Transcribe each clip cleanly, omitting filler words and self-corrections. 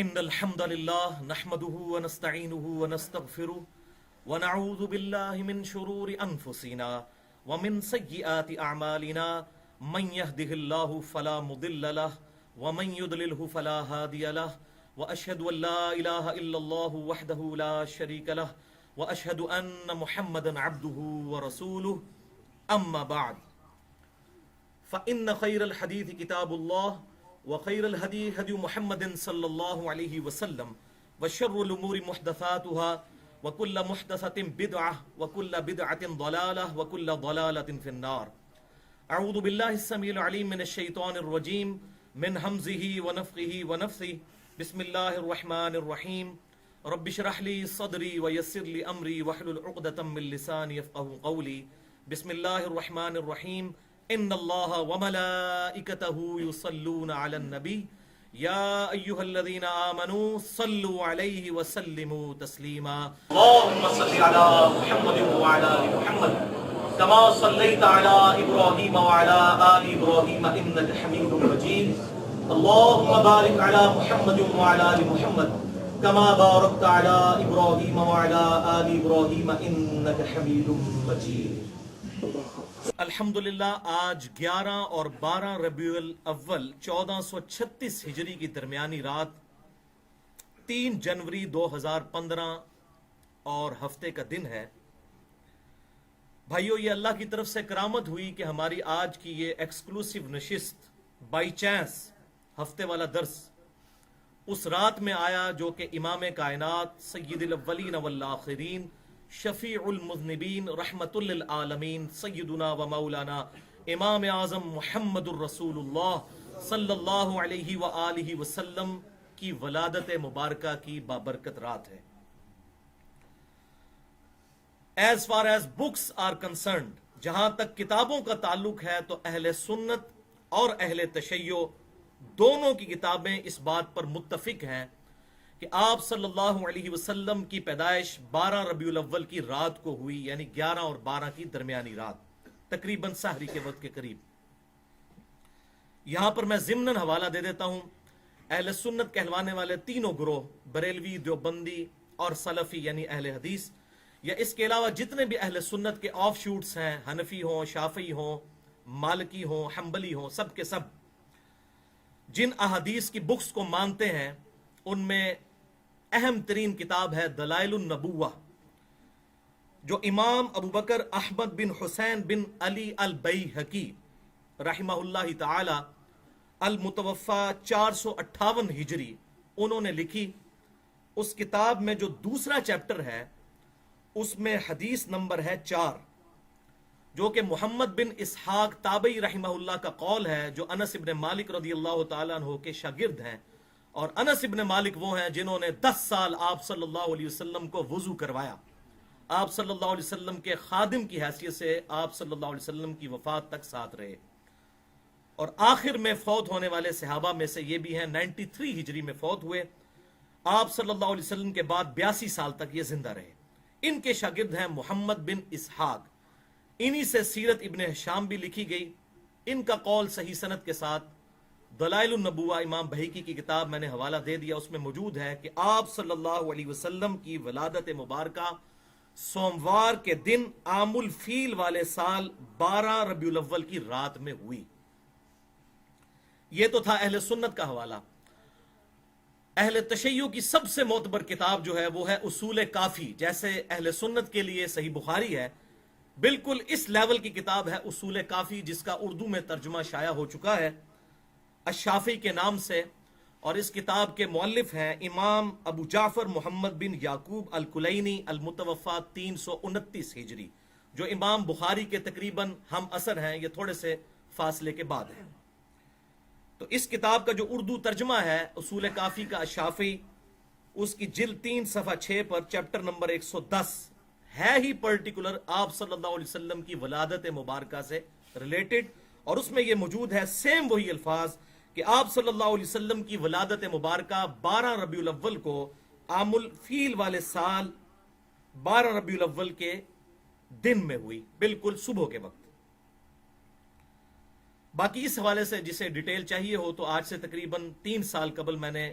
إن الحمد لله نحمده ونستعينه ونستغفره ونعوذ بالله من شرور أنفسنا ومن سيئات أعمالنا من يهده الله فلا مضل له ومن يضلله فلا هادي له وأشهد أن لا إله إلا الله وحده لا شريك له وأشهد أن محمدا عبده ورسوله أما بعد فإن خير الحديث كتاب الله وخير الهدي هدي محمد صلى الله عليه وسلم وشر الأمور محدثاتها وكل محدثة بدعة وكل بدعة ضلالة وكل ضلالة في النار. أعوذ بالله السميع العليم من الشيطان الرجيم من همزه ونفخه ونفثه. بسم الله الرحمن الرحيم. رب اشرح لي صدري ويسر لي أمري واحلل عقدة من لساني يفقهوا قولي. بسم الله الرحمن الرحيم. ان اللہ وملائکتہ یصلون علی النبی یا ایھا الذین آمنوا صلوا علیہ وسلموا تسلیما. اللهم صل علی محمد وعلی آل محمد كما صلیت علی ابراہیم وعلی آل ابراہیم انک حمید مجید. اللهم بارک علی محمد وعلی آل محمد كما بارکت علی ابراہیم وعلی آل ابراہیم انک حمید مجید. الحمدللہ آج 11 اور 12 ربیع الاول 1436 ہجری کی درمیانی رات 3 جنوری 2015 اور ہفتے کا دن ہے. بھائیو، یہ اللہ کی طرف سے کرامت ہوئی کہ ہماری آج کی یہ ایکسکلوسیو نشست بائی چانس ہفتے والا درس اس رات میں آیا جو کہ امام کائنات سید الاولین والآخرین شفیع المذنبین رحمت للعالمین سیدنا و مولانا امام اعظم محمد الرسول اللہ صلی اللہ علیہ وآلہ وسلم کی ولادت مبارکہ کی بابرکت رات ہے. As far as books are concerned, جہاں تک کتابوں کا تعلق ہے تو اہل سنت اور اہل تشیع دونوں کی کتابیں اس بات پر متفق ہیں کہ آپ صلی اللہ علیہ وسلم کی پیدائش 12 ربیع الاول کی رات کو ہوئی، یعنی 11 اور 12 کی درمیانی رات، تقریباً سحری کے وقت کے قریب. یہاں پر میں ضمناً حوالہ دے دیتا ہوں. اہل سنت کہلوانے والے تینوں گروہ، بریلوی، دیوبندی اور سلفی یعنی اہل حدیث، یا اس کے علاوہ جتنے بھی اہل سنت کے آف شوٹس ہیں، حنفی ہوں، شافعی ہوں، مالکی ہوں، حنبلی ہوں، سب کے سب جن احادیث کی بکس کو مانتے ہیں ان میں اہم ترین کتاب ہے دلائل النبوہ، جو امام ابو بکر احمد بن حسین بن علی البیہقی رحمہ اللہ تعالی المتوفى 458 ہجری انہوں نے لکھی. اس کتاب میں جو دوسرا چیپٹر ہے اس میں حدیث نمبر ہے 4، جو کہ محمد بن اسحاق تابعی رحمہ اللہ کا قول ہے، جو انس ابن مالک رضی اللہ تعالیٰ عنہ کے شاگرد ہیں. اور انس ابن مالک وہ ہیں جنہوں نے 10 سال آپ صلی اللہ علیہ وسلم کو وضو کروایا. آپ صلی اللہ علیہ وسلم کے خادم کی حیثیت سے آپ صلی اللہ علیہ وسلم کی وفات تک ساتھ رہے. اور آخر میں فوت ہونے والے صحابہ میں سے یہ بھی ہیں، 93 ہجری میں فوت ہوئے. آپ صلی اللہ علیہ وسلم کے بعد 82 سال تک یہ زندہ رہے. ان کے شاگرد ہیں محمد بن اسحاق، انہی سے سیرت ابن ہشام بھی لکھی گئی. ان کا قول صحیح سند کے ساتھ دلائل النبوہ امام بہیقی کی کتاب میں نے حوالہ دے دیا، اس میں موجود ہے کہ آپ صلی اللہ علیہ وسلم کی ولادت مبارکہ سوموار کے دن عام الفیل والے سال 12 ربیع الاول کی رات میں ہوئی. یہ تو تھا اہل سنت کا حوالہ. اہل تشیع کی سب سے معتبر کتاب جو ہے وہ ہے اصول کافی. جیسے اہل سنت کے لیے صحیح بخاری ہے، بالکل اس لیول کی کتاب ہے اصول کافی، جس کا اردو میں ترجمہ شائع ہو چکا ہے الشافعی کے نام سے. اور اس کتاب کے مؤلف ہیں امام ابو جعفر محمد بن یعقوب الکلینی المتوفى 329 ہجری، جو امام بخاری کے تقریباً ہم عصر ہیں، یہ تھوڑے سے فاصلے کے بعد ہیں. تو اس کتاب کا جو اردو ترجمہ ہے اصول کافی کا الشافعی، اس کی جلد 3 صفحہ 6 پر چیپٹر نمبر 110 ہے ہی پرٹیکولر آپ صلی اللہ علیہ وسلم کی ولادت مبارکہ سے ریلیٹڈ. اور اس میں یہ موجود ہے سیم وہی الفاظ کہ آپ صلی اللہ علیہ وسلم کی ولادت مبارکہ 12 ربیع الاول کو عام الفیل والے سال 12 ربیع الاول کے دن میں ہوئی، بالکل صبح کے وقت. باقی اس حوالے سے جسے ڈیٹیل چاہیے ہو تو آج سے تقریباً 3 سال قبل میں نے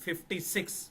56।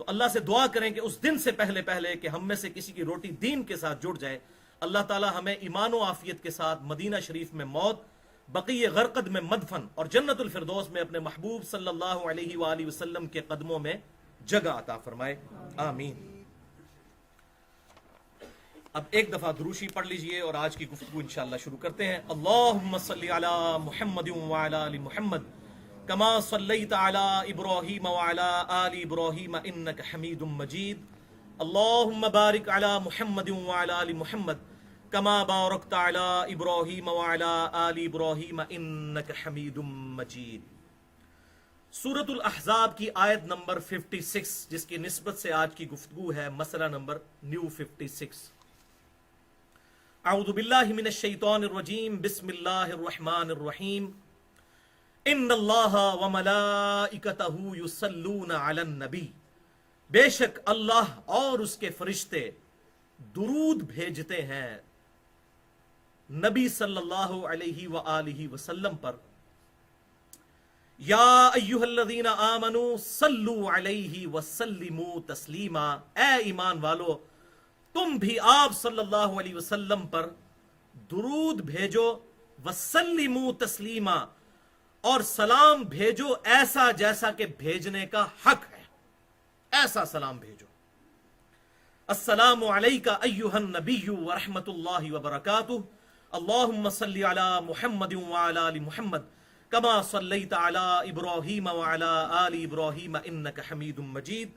تو اللہ سے دعا کریں کہ اس دن سے پہلے پہلے کہ ہم میں سے کسی کی روٹی دین کے ساتھ جڑ جائے، اللہ تعالی ہمیں ایمان و عافیت کے ساتھ مدینہ شریف میں موت، بقیع غرقد میں مدفن اور جنت الفردوس میں اپنے محبوب صلی اللہ علیہ وآلہ وسلم کے قدموں میں جگہ عطا فرمائے، آمین۔ اب ایک دفعہ دروشی پڑھ لیجئے اور آج کی گفتگو انشاءاللہ شروع کرتے ہیں۔ اللہم صلی علی محمد وعلی آل محمد کما صلیت علی ابراہیم وعلی آل ابراہیم انک حمید مجید، اللہم بارک علی محمد وعلی آل محمد کما بارکت علی ابراہیم وعلی آل ابراہیم انک حمید مجید۔ سورۃ الاحزاب کی آیت نمبر 56 جس کی نسبت سے آج کی گفتگو ہے، مسئلہ نمبر نیو 56۔ اعوذ باللہ من الشیطان الرجیم، بسم اللہ الرحمن الرحیم، ان اللہ وملائکتہ یصلون علی النبی، بے شک اللہ اور اس کے فرشتے درود بھیجتے ہیں نبی صلی اللہ علیہ وآلہ وسلم پر۔ یا ایھا الذین آمنوا صلوا علیہ وسلموا تسلیما، اے ایمان والو تم بھی آپ صلی اللہ علیہ وسلم پر درود بھیجو، وسلموا تسلیما، اور سلام بھیجو ایسا جیسا کہ بھیجنے کا حق ہے، ایسا سلام بھیجو۔ السلام علیک ایھا النبی ورحمۃ اللہ وبرکاتہ، اللہم صلی علی محمد وعلی آل محمد کما صلیت علی ابراہیم وعلی آل ابراہیم انک حمید مجید،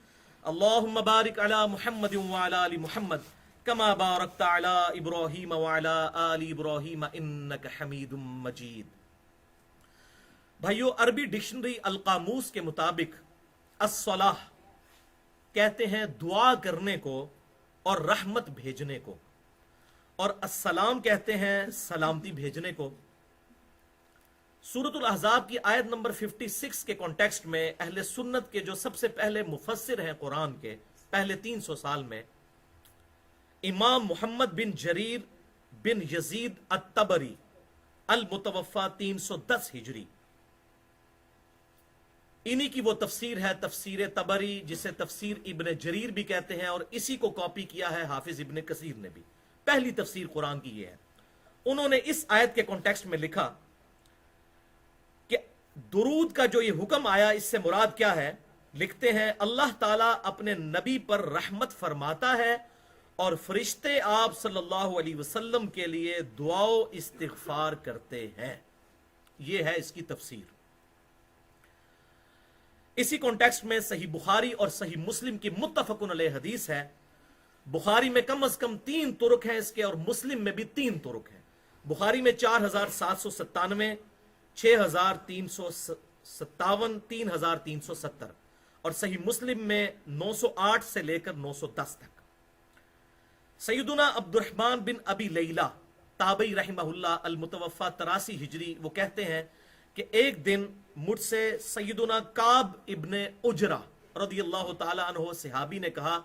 اللہم بارک علی محمد وعلی آل محمد کما بارکت علی ابراہیم وعلی آل ابراہیم انک حمید مجید۔ بھائیو، عربی ڈکشنری القاموس کے مطابق الصلاح کہتے ہیں دعا کرنے کو اور رحمت بھیجنے کو، اور السلام کہتے ہیں سلامتی بھیجنے کو۔ سورۃ الاحزاب کی آیت نمبر 56 کے کانٹیکسٹ میں اہل سنت کے جو سب سے پہلے مفسر ہیں قرآن کے پہلے 300 سال میں، امام محمد بن جریر بن یزید الطبری المتوفى 310 ہجری، انہی کی وہ تفسیر ہے تفسیر طبری، جسے تفسیر ابن جریر بھی کہتے ہیں، اور اسی کو کاپی کیا ہے حافظ ابن کثیر نے بھی۔ پہلی تفسیر قرآن کی یہ ہے۔ انہوں نے اس آیت کے کانٹیکسٹ میں لکھا کہ درود کا جو یہ حکم آیا اس سے مراد کیا ہے، لکھتے ہیں اللہ تعالیٰ اپنے نبی پر رحمت فرماتا ہے اور فرشتے آپ صلی اللہ علیہ وسلم کے لیے دعا و استغفار کرتے ہیں۔ یہ ہے اس کی تفسیر۔ اسی کانٹیکسٹ میں صحیح بخاری اور صحیح مسلم کی متفقن علیہ حدیث ہے۔ بخاری میں کم از کم 3 طرق ہیں اس کے، اور مسلم میں بھی 3 طرق ہیں۔ بخاری میں 4797، 6357، 3370، اور صحیح مسلم میں 908 سے لے کر 910 تک۔ سیدنا عبد الرحمن بن ابی لیلہ تابعی رحمہ اللہ المتوفى 83 ہجری، وہ کہتے ہیں کہ ایک دن مجھ سے سیدنا کعب ابن اجرہ رضی اللہ تعالی عنہ صحابی نے کہا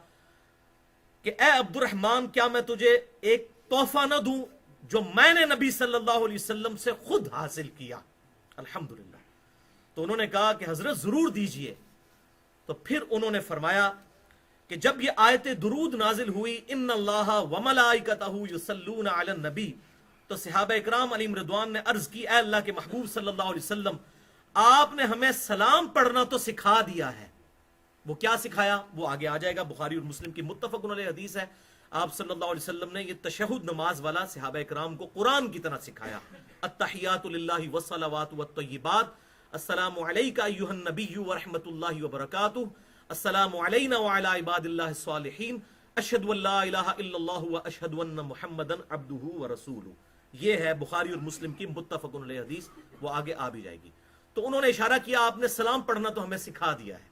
کہ اے عبد الرحمن، کیا میں تجھے ایک تحفہ نہ دوں جو میں نے نبی صلی اللہ علیہ وسلم سے خود حاصل کیا؟ الحمدللہ۔ تو انہوں نے کہا کہ حضرت ضرور دیجئے۔ تو پھر انہوں نے فرمایا کہ جب یہ آیت درود نازل ہوئی ان اللہ وملائکتہ یصلون علی النبی، تو صحابہ اکرام علیہم رضوان نے عرض کی اے اللہ کے محبوب صلی اللہ علیہ وسلم، آپ نے ہمیں سلام پڑھنا تو سکھا دیا ہے۔ وہ کیا سکھایا وہ آگے آ جائے گا، بخاری اور مسلم کی متفق علیہ حدیث ہے۔ آپ صلی اللہ علیہ وسلم نے یہ تشہد نماز والا صحابہ اکرام کو قرآن کی طرح سکھایا۔ التحیات للہ والصلوات والطیبات، السلام علیک ایھا النبی ورحمۃ اللہ وبرکاتہ، السلام علینا وعلی عباد اللہ الصالحین، اشہد ان لا الہ الا اللہ واشہد ان محمدا عبدہ ورسولہ۔ یہ ہے بخاری اور مسلم کی متفق علیہ حدیث، وہ آگے آ بھی جائے گی۔ تو انہوں نے اشارہ کیا آپ نے سلام پڑھنا تو ہمیں سکھا دیا ہے،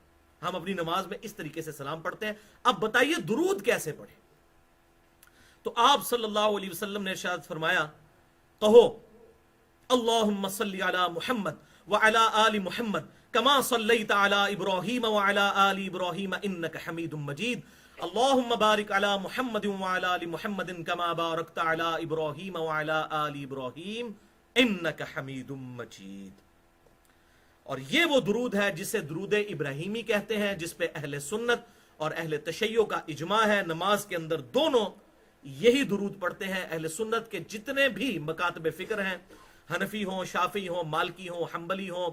ہم اپنی نماز میں اس طریقے سے سلام پڑھتے ہیں، اب بتائیے درود کیسے پڑھیں؟ تو آپ صلی اللہ علیہ وسلم نے ارشاد فرمایا، کہو اللہم صلی علی محمد وعلی آل محمد کما صلیت علی ابراہیم وعلی آل ابراہیم انک حمید مجید، اللہم بارک علی محمد وعلی آل محمد کما بارکت علی ابراہیم وعلی آل ابراہیم انک حمید مجید۔ اور یہ وہ درود ہے جسے درود ابراہیمی کہتے ہیں، جس پہ اہل سنت اور اہل تشیع کا اجماع ہے نماز کے اندر دونوں یہی درود پڑھتے ہیں. اہل سنت کے جتنے بھی مکاتب فکر ہیں، حنفی ہوں، شافعی ہوں، مالکی ہوں، حنبلی ہوں،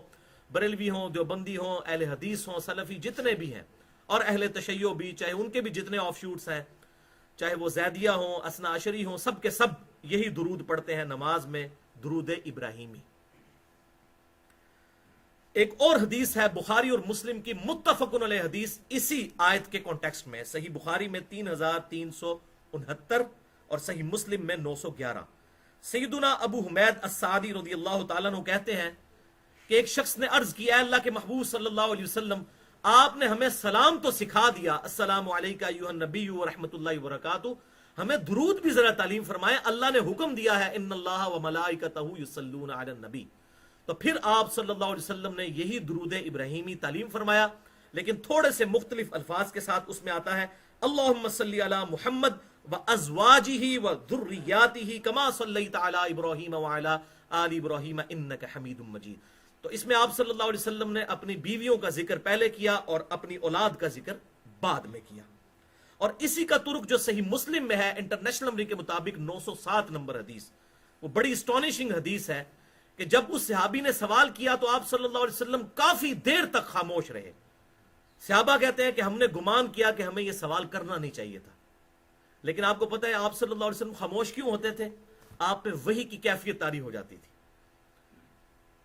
بریلوی ہوں، دیوبندی ہوں، اہل حدیث ہوں، سلفی جتنے بھی ہیں، اور اہل تشیع بھی، چاہے ان کے بھی جتنے آف شوٹس ہیں، چاہے وہ زیدیہ ہوں، اثنا عشری ہوں، سب کے سب یہی درود پڑھتے ہیں نماز میں، درود ابراہیمی. ایک اور حدیث ہے بخاری اور مسلم کی متفق علیہ حدیث اسی آیت کے کانٹیکسٹ میں، صحیح بخاری میں 3369 اور صحیح مسلم میں 911. سیدنا ابو حمید السعدی رضی اللہ تعالیٰ عنہ کہتے ہیں کہ ایک شخص نے عرض کیا، اللہ کے محبوب صلی اللہ علیہ وسلم، آپ نے ہمیں سلام تو سکھا دیا، السلام علیکہ ایھا النبی ورحمۃ اللہ وبرکاتہ، ہمیں درود بھی ذرا تعلیم فرمائے، اللہ نے حکم دیا ہے ان اللہ وملائکتہ یصلون علی النبی. تو پھر آپ صلی اللہ علیہ وسلم نے یہی درود ابراہیمی تعلیم فرمایا، لیکن تھوڑے سے مختلف الفاظ کے ساتھ. اس میں آتا ہے اللہم صلی علی محمد وازواجہ وذریاتہ کما صلیت علی ابراہیم وعلی آل ابراہیم انک حمید مجید. تو اس میں آپ صلی اللہ علیہ وسلم نے اپنی بیویوں کا ذکر پہلے کیا اور اپنی اولاد کا ذکر بعد میں کیا. اور اسی کا ترک جو صحیح مسلم میں ہے انٹرنیشنل نمبر کے مطابق 907 نمبر حدیث، وہ بڑی اسٹانشنگ حدیث ہے کہ جب اس صحابی نے سوال کیا تو آپ صلی اللہ علیہ وسلم کافی دیر تک خاموش رہے. صحابہ کہتے ہیں کہ ہم نے گمان کیا کہ ہمیں یہ سوال کرنا نہیں چاہیے تھا، لیکن آپ کو پتہ ہے آپ صلی اللہ علیہ وسلم خاموش کیوں ہوتے تھے؟ آپ پہ وحی کی کیفیت طاری ہو جاتی تھی.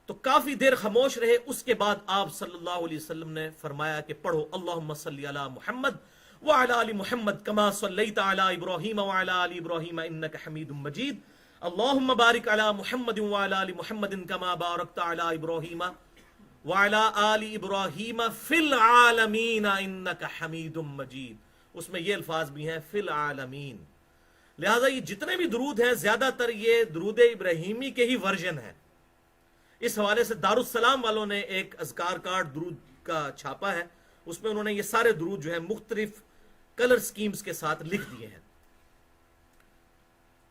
تو کافی دیر خاموش رہے. اس کے بعد آپ صلی اللہ علیہ وسلم نے فرمایا کہ پڑھو اللہم صلی علی محمد وعلی آل محمد کما صلیت علی ابراہیم وعلی آل ابراہیم انک حمید مجید، اللہم بارک علی محمد وعلی آل محمد کما بارکت علی ابراہیم وعلی آل ابراہیم فی العالمین انک حمید مجید. اس میں یہ الفاظ بھی ہیں فی العالمین. لہذا یہ جتنے بھی درود ہیں زیادہ تر یہ درود ابراہیمی کے ہی ورژن ہیں. اس حوالے سے دارالسلام والوں نے ایک اذکار کارڈ درود کا چھاپا ہے، اس میں انہوں نے یہ سارے درود جو ہیں مختلف کلر سکیمز کے ساتھ لکھ دیے ہیں.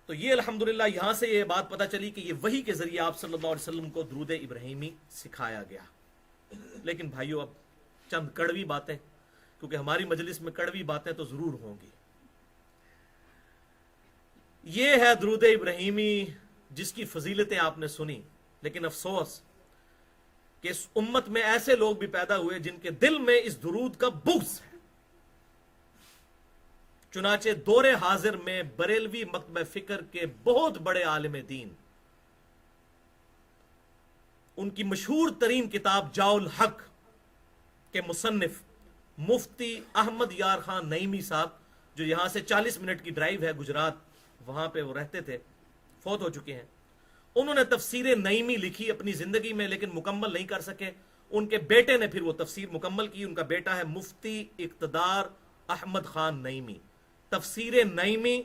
تو یہ الحمدللہ یہاں سے یہ بات پتہ چلی کہ یہ وحی کے ذریعے آپ صلی اللہ علیہ وسلم کو درود ابراہیمی سکھایا گیا. لیکن بھائیو اب چند کڑوی باتیں، کیونکہ ہماری مجلس میں کڑوی باتیں تو ضرور ہوں گی. یہ ہے درود ابراہیمی جس کی فضیلتیں آپ نے سنی، لیکن افسوس کہ اس امت میں ایسے لوگ بھی پیدا ہوئے جن کے دل میں اس درود کا بغض ہے. چنانچہ دور حاضر میں بریلوی مکتبہ فکر کے بہت بڑے عالم دین، ان کی مشہور ترین کتاب جاء الحق کے مصنف مفتی احمد یار خان نعیمی صاحب، جو یہاں سے 40 منٹ کی ڈرائیو ہے گجرات، وہاں پہ وہ رہتے تھے، فوت ہو چکے ہیں. انہوں نے تفسیر نعیمی لکھی اپنی زندگی میں، لیکن مکمل نہیں کر سکے. ان کے بیٹے نے پھر وہ تفسیر مکمل کی. ان کا بیٹا ہے مفتی اقتدار احمد خان نعیمی. تفسیر نعیمی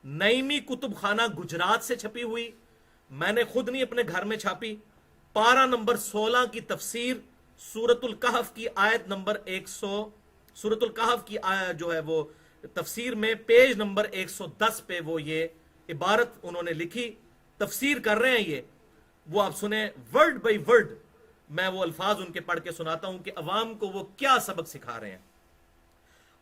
نعیمی کتب خانہ گجرات سے چھپی ہوئی، میں نے خود نہیں اپنے گھر میں چھاپی. پارہ نمبر 16 کی تفسیر سورۃ الکہف کی آیت نمبر 100، سورۃ الکہف کی جو ہے وہ تفسیر میں پیج نمبر 110 پہ وہ یہ عبارت انہوں نے لکھی. تفسیر کر رہے ہیں یہ، وہ آپ سنیں ورڈ بائی ورڈ. میں وہ الفاظ ان کے پڑھ کے سناتا ہوں کہ عوام کو وہ کیا سبق سکھا رہے ہیں.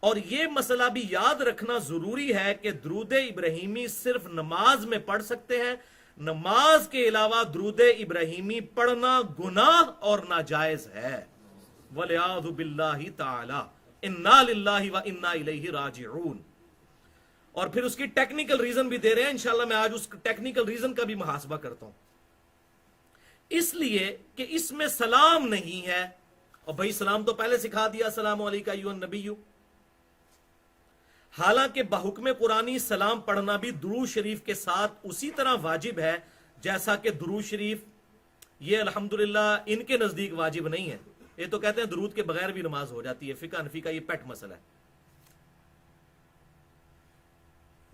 اور یہ مسئلہ بھی یاد رکھنا ضروری ہے کہ درود ابراہیمی صرف نماز میں پڑھ سکتے ہیں، نماز کے علاوہ درود ابراہیمی پڑھنا گناہ اور ناجائز ہے. وَلِعَاذُ بِاللَّهِ تَعَالَى اِنَّا لِلَّهِ وَإِنَّا إِلَيْهِ رَاجِعُونَ. اور پھر اس کی ٹیکنیکل ریزن بھی دے رہے ہیں. انشاءاللہ میں آج اس ٹیکنیکل ریزن کا بھی محاسبہ کرتا ہوں. اس لیے کہ اس میں سلام نہیں ہے، اور بھائی سلام تو پہلے سکھا دیا، السلام علیکم ایھا النبی. حالانکہ بحکم قرآنی سلام پڑھنا بھی درود شریف کے ساتھ اسی طرح واجب ہے جیسا کہ درود شریف. یہ الحمدللہ ان کے نزدیک واجب نہیں ہے. یہ تو کہتے ہیں درود کے بغیر بھی نماز ہو جاتی ہے. فقہ حنفی کا یہ پیٹ مسئلہ ہے.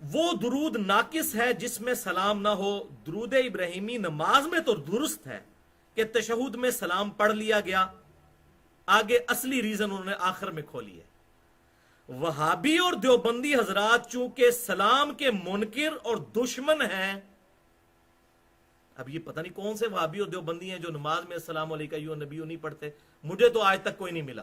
وہ درود ناقص ہے جس میں سلام نہ ہو. درود ابراہیمی نماز میں تو درست ہے کہ تشہد میں سلام پڑھ لیا گیا. آگے اصلی ریزن انہوں نے آخر میں کھولی ہے. وہابی اور دیوبندی حضرات چونکہ سلام کے منکر اور دشمن ہیں. اب یہ پتہ نہیں کون سے وہابی اور دیوبندی ہیں جو نماز میں السلام علیکم ایھا النبی نہیں پڑھتے. مجھے تو آج تک کوئی نہیں ملا.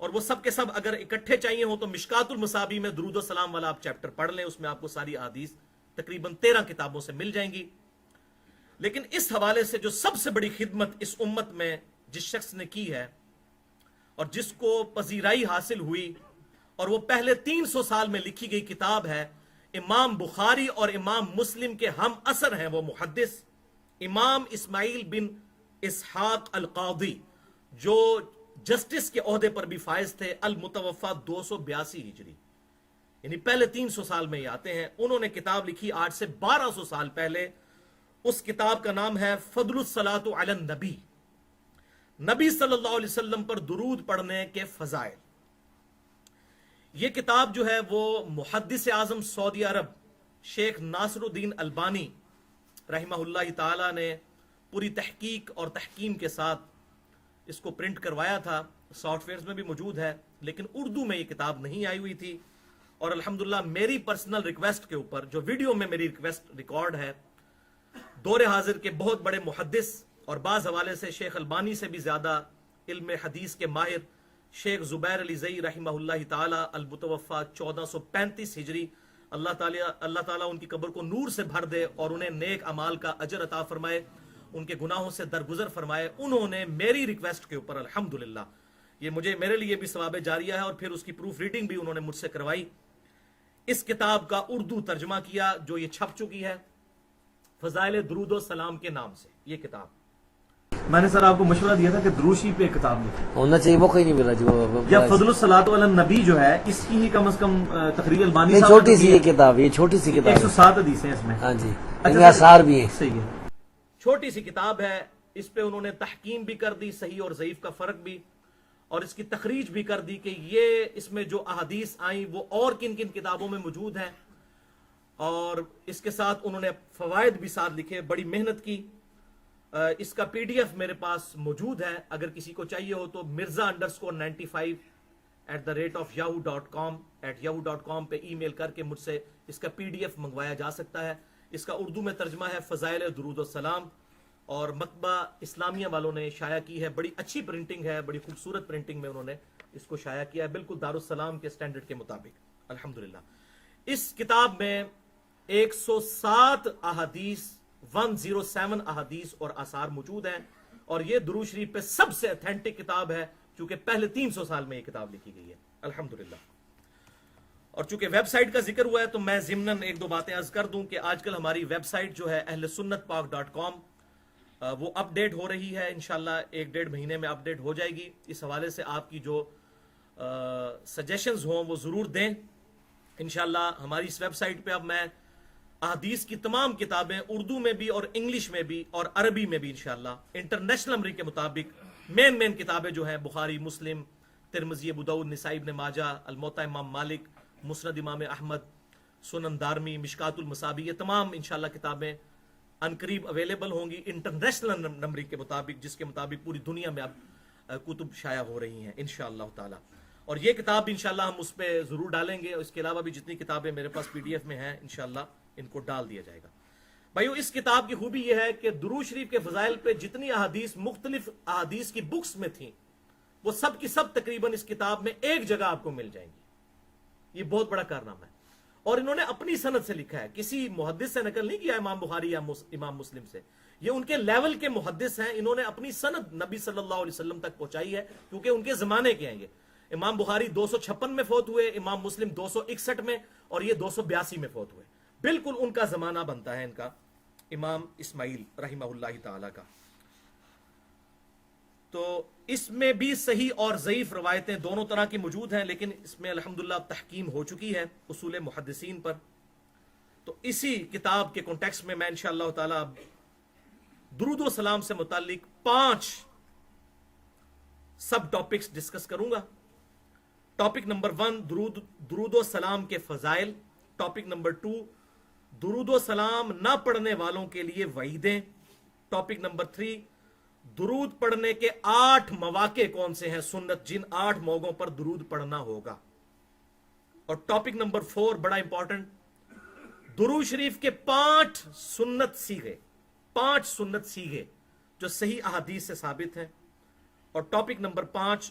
اور وہ سب کے سب اگر اکٹھے چاہیے ہو تو مشکات المصابی میں درود و سلام والا آپ چیپٹر پڑھ لیں، اس میں آپ کو ساری احادیث تقریباً 13 کتابوں سے مل جائیں گی۔ لیکن اس حوالے سے جو سب سے بڑی خدمت اس امت میں جس شخص نے کی ہے اور جس کو پذیرائی حاصل ہوئی، اور وہ پہلے 300 سال میں لکھی گئی کتاب ہے، امام بخاری اور امام مسلم کے ہم اثر ہیں وہ محدث امام اسماعیل بن اسحاق القاضی، جو جسٹس کے عہدے پر بھی فائز تھے، المتوفا 282 ہجری، یعنی پہلے 300 سال میں ہی آتے ہیں۔ انہوں نے کتاب لکھی آج سے 1200 سال پہلے۔ اس کتاب کا نام ہے فضل الصلاۃ علی النبی، نبی صلی اللہ علیہ وسلم پر درود پڑھنے کے فضائل۔ یہ کتاب جو ہے وہ محدث اعظم سعودی عرب شیخ ناصر الدین البانی رحمہ اللہ تعالی نے پوری تحقیق اور تحکیم کے ساتھ اس کو پرنٹ کروایا تھا، سافٹ ویئرز میں بھی موجود ہے، لیکن اردو میں یہ کتاب نہیں آئی ہوئی تھی۔ اور الحمدللہ میری پرسنل ریکویسٹ کے اوپر، جو ویڈیو میں میری ریکویسٹ ریکارڈ ہے، دور حاضر کے بہت بڑے محدث اور بعض حوالے سے شیخ البانی سے بھی زیادہ علم حدیث کے ماہر شیخ زبیر علی زئی رحمہ اللہ تعالی المتوفا 1435 ہجری، اللہ تعالیٰ ان کی قبر کو نور سے بھر دے اور انہیں نیک اعمال کا اجر عطا فرمائے، ان کے گناہوں سے درگزر فرمائے۔ انہوں نے میری ریکویسٹ کے اوپر الحمدللہ، یہ میرے لیے بھی ثواب جاریہ ہے، اور پھر اس کی پروف ریڈنگ بھی انہوں نے مجھ سے کروائی، اس کتاب کا اردو ترجمہ کیا جو یہ چھپ چکی ہے، فضائل درود و سلام کے نام سے یہ کتاب۔ میں نے سر آپ کو مشورہ دیا تھا کہ دروشی پہ کتاب لکھیں، ہونا چاہیے، وہ کوئی نہیں ملا جی، یا فضل الصلاۃ علی النبی جو ہے اس کی ہی کم از کم تقریر البانی نہیں، صاحب چھوٹی سی یہ کتاب، یہ چھوٹی سی کتاب ہے، 107 حدیث ہیں اس میں۔ ہاں جی، اچھا، آثار بھی ہیں، صحیح ہے، چھوٹی سی کتاب ہے، اس پہ انہوں نے تحکیم بھی کر دی، صحیح اور ضعیف کا فرق بھی، اور اس کی تخریج بھی کر دی کہ یہ اس میں جو احادیث آئیں وہ اور کن کن کتابوں میں موجود ہیں، اور اس کے ساتھ انہوں نے فوائد بھی ساتھ لکھے، بڑی محنت کی۔ اس کا پی ڈی ایف میرے پاس موجود ہے، اگر کسی کو چاہیے ہو تو mirza_95@yahoo.com پہ ای میل کر کے مجھ سے اس کا پی ڈی ایف منگوایا جا سکتا ہے۔ اس کا اردو میں ترجمہ ہے فضائل درود و سلام، اور مکتبہ اسلامیہ والوں نے شائع کی ہے، بڑی اچھی پرنٹنگ ہے، بڑی خوبصورت پرنٹنگ میں انہوں نے اس کو شائع کیا ہے، بالکل دارالسلام کے سٹینڈرڈ کے مطابق الحمدللہ۔ اس کتاب میں 107 احادیث 107 احادیث اور آثار موجود ہیں، اور یہ درود شریف پہ سب سے اتھینٹک کتاب ہے، چونکہ پہلے 300 سال میں یہ کتاب لکھی گئی ہے الحمدللہ۔ اور چونکہ ویب سائٹ کا ذکر ہوا ہے تو میں ضمناً ایک دو باتیں عرض کر دوں کہ آج کل ہماری ویب سائٹ جو ہے ahlsunnatpak.com وہ اپ ڈیٹ ہو رہی ہے، انشاءاللہ 1-1.5 مہینے میں اپ ڈیٹ ہو جائے گی۔ اس حوالے سے آپ کی جو سجیشنز ہوں وہ ضرور دیں انشاءاللہ۔ ہماری اس ویب سائٹ پہ اب میں احادیث کی تمام کتابیں اردو میں بھی اور انگلش میں بھی اور عربی میں بھی انشاءاللہ انٹرنیشنل نمبر کے مطابق مین کتابیں جو ہیں بخاری، مسلم، ترمذی، ابو داؤد، نسائی ابن ماجہ، الموطا امام مالک، مسند امام احمد، سنن دارمی، مشکات المصابی، یہ تمام انشاءاللہ کتابیں انقریب اویلیبل ہوں گی انٹرنیشنل نمبر کے مطابق، جس کے مطابق پوری دنیا میں اب کتب شائع ہو رہی ہیں انشاءاللہ تعالی۔ اور یہ کتاب انشاءاللہ ہم اس پہ ضرور ڈالیں گے، اور اس کے علاوہ بھی جتنی کتابیں میرے پاس پی ڈی ایف میں ہیں انشاءاللہ ان کو ڈال دیا جائے گا۔ بھائیو، اس کتاب کی خوبی یہ ہے کہ درود شریف کے فضائل پہ جتنی احادیث مختلف احادیث کی بکس میں تھیں وہ سب کی سب تقریباً اس کتاب میں ایک جگہ آپ کو مل جائیں گی۔ یہ بہت بڑا کارنامہ ہے، اور انہوں نے اپنی سند سے لکھا ہے، کسی محدث سے نقل نہیں کیا امام بخاری یا امام مسلم سے، یہ ان کے لیول کے محدث ہیں، انہوں نے اپنی سند نبی صلی اللہ علیہ وسلم تک پہنچائی ہے، کیونکہ ان کے زمانے کے ہیں یہ۔ امام بخاری 256 میں فوت ہوئے، امام مسلم 261 میں، اور یہ 282 میں فوت ہوئے، بالکل ان کا زمانہ بنتا ہے ان کا امام اسماعیل رحمہ اللہ تعالی کا۔ تو اس میں بھی صحیح اور ضعیف روایتیں دونوں طرح کی موجود ہیں، لیکن اس میں الحمدللہ تحکیم ہو چکی ہے اصول محدثین پر۔ تو اسی کتاب کے کانٹیکسٹ میں انشاءاللہ تعالی درود و سلام سے متعلق 5 سب ٹاپکس ڈسکس کروں گا۔ ٹاپک نمبر 1 درود و سلام کے فضائل، ٹاپک نمبر 2 درود و سلام نہ پڑھنے والوں کے لیے وعیدیں، ٹاپک نمبر 3 درود پڑھنے کے 8 مواقع کون سے ہیں سنت، جن 8 موقعوں پر درود پڑھنا ہوگا، اور ٹاپک نمبر 4 بڑا امپورٹنٹ، درود شریف کے 5 سنت سیغے جو صحیح احادیث سے ثابت ہیں، اور ٹاپک نمبر 5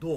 2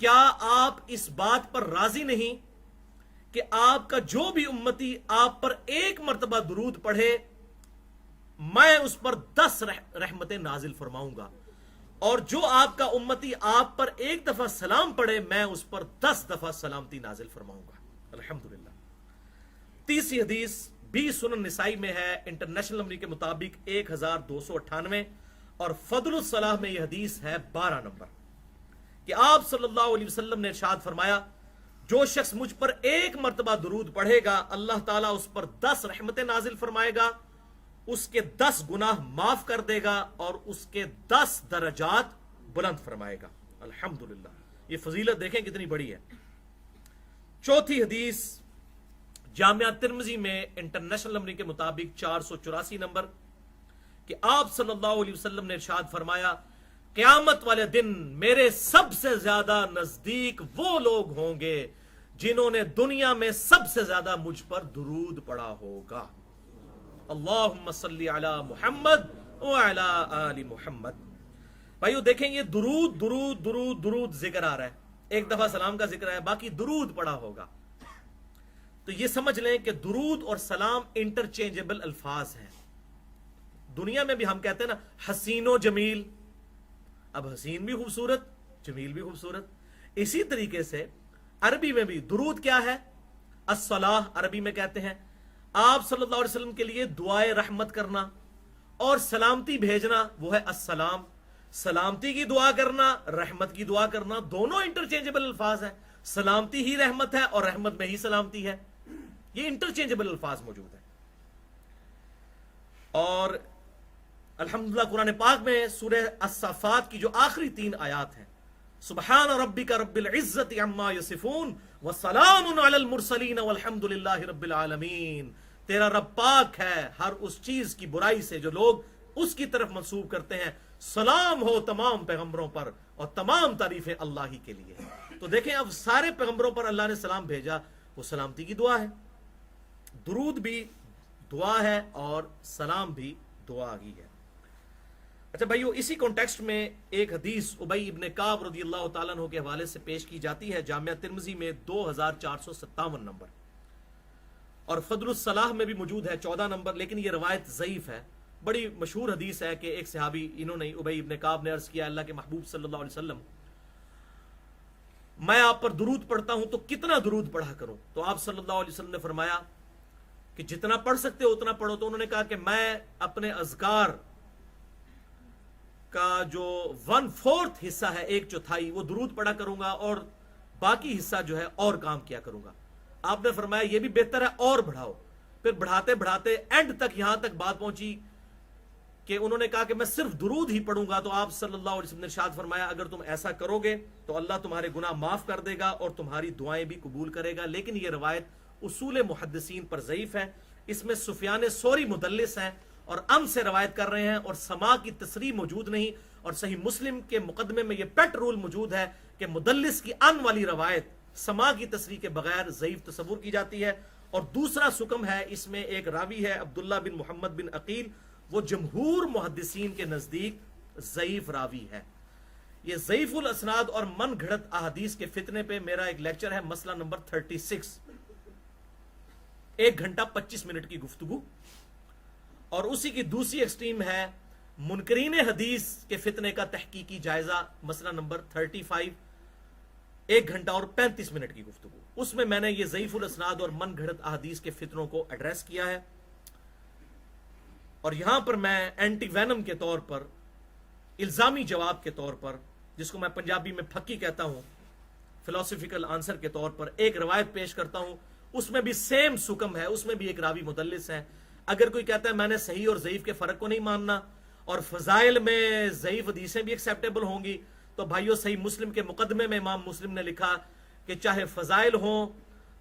کیا آپ اس بات پر راضی نہیں کہ آپ کا جو بھی امتی آپ پر ایک مرتبہ درود پڑھے میں اس پر 10 رحمتیں نازل فرماؤں گا، اور جو آپ کا امتی آپ پر ایک دفعہ سلام پڑھے میں اس پر 10 دفعہ سلامتی نازل فرماؤں گا۔ الحمدللہ۔ تیسری حدیث بھی سنن نسائی میں ہے، انٹرنیشنل نمبر کے مطابق 1298، اور فضل الصلاح میں یہ حدیث ہے 12 نمبر، کہ آپ صلی اللہ علیہ وسلم نے ارشاد فرمایا جو شخص مجھ پر ایک مرتبہ درود پڑھے گا اللہ تعالیٰ اس پر 10 رحمتیں نازل فرمائے گا، اس کے 10 گناہ معاف کر دے گا اور اس کے 10 درجات بلند فرمائے گا۔ الحمدللہ، یہ فضیلت دیکھیں کتنی بڑی ہے۔ چوتھی حدیث جامعہ ترمذی میں انٹرنیشنل نمبر کے مطابق 484 نمبر، کہ آپ صلی اللہ علیہ وسلم نے ارشاد فرمایا قیامت والے دن میرے سب سے زیادہ نزدیک وہ لوگ ہوں گے جنہوں نے دنیا میں سب سے زیادہ مجھ پر درود پڑھا ہوگا۔ اللہم صلی علی محمد وعلی آل محمد۔ بھائیو دیکھیں یہ درود درود درود درود ذکر آ رہا ہے، ایک دفعہ سلام کا ذکر ہے، باقی درود پڑھا ہوگا۔ تو یہ سمجھ لیں کہ درود اور سلام انٹرچینجبل الفاظ ہیں۔ دنیا میں بھی ہم کہتے ہیں نا حسین و جمیل، اب حسین بھی خوبصورت، جمیل بھی خوبصورت، اسی طریقے سے عربی میں بھی درود کیا ہے؟ الصلاح عربی میں کہتے ہیں۔ آپ صلی اللہ علیہ وسلم کے لیے دعائے رحمت کرنا اور سلامتی بھیجنا وہ ہے السلام۔ سلامتی کی دعا کرنا، رحمت کی دعا کرنا، دونوں انٹرچینجبل الفاظ ہیں۔ سلامتی ہی رحمت ہے اور رحمت میں ہی سلامتی ہے، یہ انٹرچینجبل الفاظ موجود ہیں۔ اور الحمدللہ قرآن پاک میں سورہ الصافات کی جو آخری 3 آیات ہیں، سبحان ربک رب العزت عما یصفون وسلام علی المرسلین والحمدللہ رب العالمین، تیرا رب پاک ہے ہر اس چیز کی برائی سے جو لوگ اس کی طرف منسوب کرتے ہیں، سلام ہو تمام پیغمبروں پر اور تمام تعریفیں اللہ ہی کے لیے۔ تو دیکھیں اب سارے پیغمبروں پر اللہ نے سلام بھیجا، وہ سلامتی کی دعا ہے، درود بھی دعا ہے اور سلام بھی دعا ہی ہے۔ اچھا بھائیو، اسی کانٹیکسٹ میں ایک حدیث ابی ابن کعب رضی اللہ تعالیٰ عنہ کے حوالے سے پیش کی جاتی ہے، جامعہ ترمذی میں 2457 نمبر، اور فضل الصلاح میں بھی موجود ہے 14 نمبر، لیکن یہ روایت ضعیف ہے۔ بڑی مشہور حدیث ہے کہ ایک صحابی انہوں نے ابی ابن کعب نے عرض کیا اللہ کے محبوب صلی اللہ علیہ وسلم میں آپ پر درود پڑھتا ہوں تو کتنا درود پڑھا کروں؟ تو آپ صلی اللہ علیہ وسلم نے فرمایا کہ جتنا پڑھ سکتے ہو اتنا پڑھو۔ تو انہوں نے کہا کہ میں اپنے اذکار کا جو 1/4 حصہ ہے، 1/4 وہ درود پڑھا کروں گا اور باقی حصہ جو ہے اور کام کیا کروں گا۔ آپ نے فرمایا یہ بھی بہتر ہے اور بڑھاؤ۔ پھر بڑھاتے بڑھاتے اینڈ تک یہاں تک بات پہنچی کہ انہوں نے کہا کہ میں صرف درود ہی پڑھوں گا۔ تو آپ صلی اللہ علیہ وسلم نے ارشاد فرمایا اگر تم ایسا کرو گے تو اللہ تمہارے گناہ معاف کر دے گا اور تمہاری دعائیں بھی قبول کرے گا۔ لیکن یہ روایت اصول محدثین پر ضعیف ہے، اس میں سفیان ثوری مدلس ہیں اور سے روایت کر رہے ہیں اور سما کی تصریح موجود نہیں، اور صحیح مسلم کے مقدمے میں یہ پیٹ رول موجود ہے کہ مدلس کی والی روایت سما کی تصریح کے بغیر ضعیف تصور کی جاتی ہے۔ اور دوسرا سکم ہے، اس میں ایک راوی ہے عبداللہ بن محمد بن عقیل، وہ جمہور محدثین کے نزدیک ضعیف راوی ہے۔ یہ ضعیف الاسناد اور من گھڑت احادیث کے فتنے پہ میرا ایک لیکچر ہے، مسئلہ نمبر 36، 1 گھنٹہ 25 منٹ کی گفتگو۔ اور اسی کی دوسری ایکسٹریم ہے منکرین حدیث کے فتنے کا تحقیقی جائزہ، مسئلہ نمبر 35، 1 گھنٹہ اور 35 منٹ کی گفتگو۔ اس میں میں نے یہ ضعیف الاسناد اور من گھڑت احادیث کے فتنوں کو ایڈریس کیا ہے، اور یہاں پر میں اینٹی وینم کے طور پر، الزامی جواب کے طور پر، جس کو میں پنجابی میں پھکی کہتا ہوں، فلسفیکل آنسر کے طور پر ایک روایت پیش کرتا ہوں۔ اس میں بھی سیم سکم ہے، اس میں بھی ایک راوی مدلس ہے۔ اگر کوئی کہتا ہے میں نے صحیح اور ضعیف کے فرق کو نہیں ماننا اور فضائل میں ضعیف حدیثیں بھی ایکسیپٹیبل ہوں گی، تو بھائیو صحیح مسلم کے مقدمے میں امام مسلم نے لکھا کہ چاہے فضائل ہوں،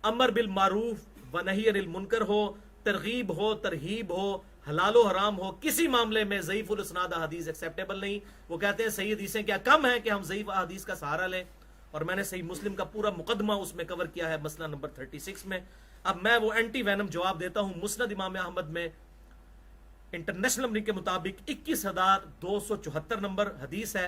امر بالمعروف و نہی عن المنکر ہو، ترغیب ہو، ترہیب ہو، حلال و حرام ہو، کسی معاملے میں ضعیف الاسناد احادیث ایکسیپٹیبل نہیں۔ وہ کہتے ہیں صحیح حدیثیں کیا کم ہیں کہ ہم ضعیف احادیث کا سہارا لیں، اور میں نے صحیح مسلم کا پورا مقدمہ اس میں کور کیا ہے، مسئلہ نمبر 36 میں۔ اب میں وہ اینٹی وینم جواب دیتا ہوں۔ مسند امام احمد میں انٹرنیشنل نمبر کے مطابق 21,274 نمبر حدیث ہے،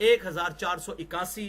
1481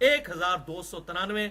1293,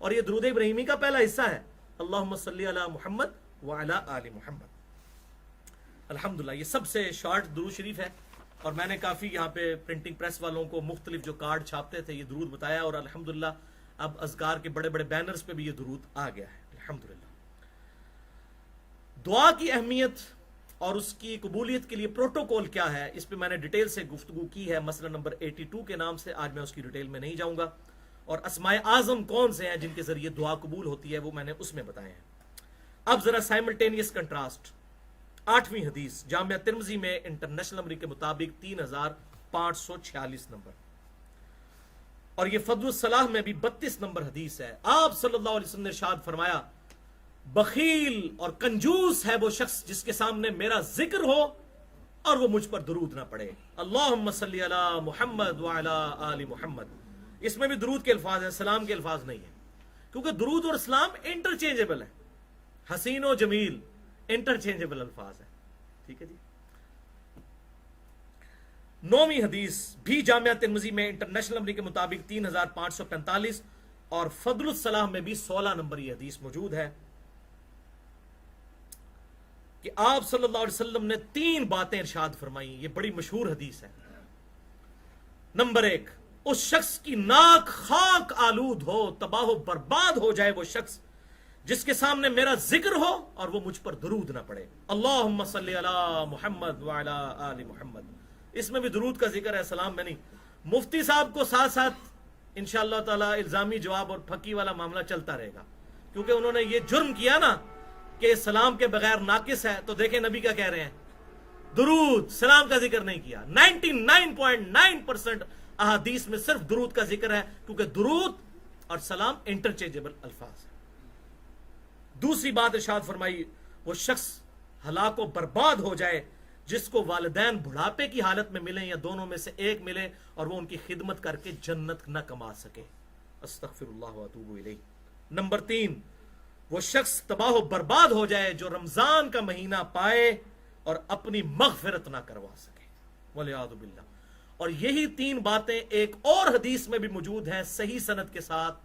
اور یہ درود ابراہیمی کا پہلا حصہ ہے، اللہم صلی علی محمد وعلی آل محمد۔ الحمدللہ یہ سب سے شارٹ درود شریف ہے، اور میں نے کافی یہاں پہ پرنٹنگ پریس والوں کو مختلف جو کارڈ چھاپتے تھے یہ درود بتایا، اور الحمدللہ اب اذکار کے بڑے بڑے بینرز پہ بھی یہ درود آ گیا ہے الحمدللہ۔ دعا کی اہمیت اور اس کی قبولیت کے لیے پروٹوکول کیا ہے، اس پہ میں نے ڈیٹیل سے گفتگو کی ہے، مسئلہ نمبر 82 کے نام سے، آج میں اس کی ڈیٹیل میں نہیں جاؤں گا، اور اسماء اعظم کون سے ہیں جن کے ذریعے دعا قبول ہوتی ہے وہ میں نے اس میں بتائے ہیں۔ اب ذرا سائملٹینیس کنٹراسٹ، 8ویں حدیث جامعہ ترمذی میں انٹرنیشنل نمبر کے مطابق 3546 نمبر، اور یہ فضل الصلاح میں بھی 32 نمبر حدیث ہے۔ آپ صلی اللہ علیہ وسلم نے ارشاد فرمایا، بخیل اور کنجوس ہے وہ شخص جس کے سامنے میرا ذکر ہو اور وہ مجھ پر درود نہ پڑے، اللہم صلی علی محمد وعلی آل محمد۔ اس میں بھی درود کے الفاظ ہیں، سلام کے الفاظ نہیں ہیں، کیونکہ درود اور سلام انٹرچینجبل ہے، حسین و جمیل انٹرچینجبل الفاظ ہیں، ٹھیک ہے جی۔ 9ویں حدیث بھی جامعہ ترمذی میں انٹرنیشنل نمبر کے مطابق 3545، اور فضل الصلاح میں بھی 16 نمبر یہ حدیث موجود ہے کہ آپ صلی اللہ علیہ وسلم نے 3 باتیں ارشاد فرمائی، یہ بڑی مشہور حدیث ہے۔ نمبر 1، اس شخص کی ناک خاک آلود ہو، تباہ و برباد ہو جائے وہ شخص جس کے سامنے میرا ذکر ہو اور وہ مجھ پر درود نہ پڑے، اللہم صلی علی محمد وعلی آل محمد۔ اس میں بھی درود کا ذکر ہے، سلام میں نہیں۔ مفتی صاحب کو ساتھ ساتھ انشاءاللہ تعالی الزامی جواب اور پھکی والا معاملہ چلتا رہے گا، کیونکہ انہوں نے یہ جرم کیا نا کہ سلام کے بغیر ناقص ہے، تو دیکھیں نبی کیا کہہ رہے ہیں، درود سلام کا ذکر نہیں کیا۔ 99.9% احادیث میں صرف درود کا ذکر ہے، کیونکہ درود اور سلام انٹرچینجبل الفاظ ہیں۔ دوسری بات ارشاد فرمائی، وہ شخص ہلاک و برباد ہو جائے جس کو والدین بڑھاپے کی حالت میں ملیں یا دونوں میں سے ایک ملے اور وہ ان کی خدمت کر کے جنت نہ کما سکے، استغفر اللہ واتوب الیہ۔ نمبر 3، وہ شخص تباہ و برباد ہو جائے جو رمضان کا مہینہ پائے اور اپنی مغفرت نہ کروا سکے، والعیاذ باللہ۔ اور یہی 3 باتیں ایک اور حدیث میں بھی موجود ہیں صحیح سند کے ساتھ،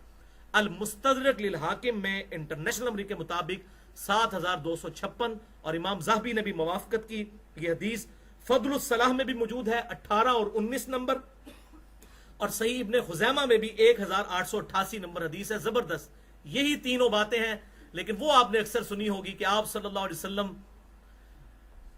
المستدرک للحاکم میں انٹرنیشنل نمبر کے مطابق 7256، اور امام ذہبی نے بھی موافقت کی۔ یہ حدیث فضل الصلاح میں بھی موجود ہے 18 اور 19 نمبر، اور صحیح ابن خزیمہ میں بھی 1888 نمبر حدیث ہے، زبردست۔ یہی تینوں باتیں ہیں، لیکن وہ آپ نے اکثر سنی ہوگی کہ آپ صلی اللہ علیہ وسلم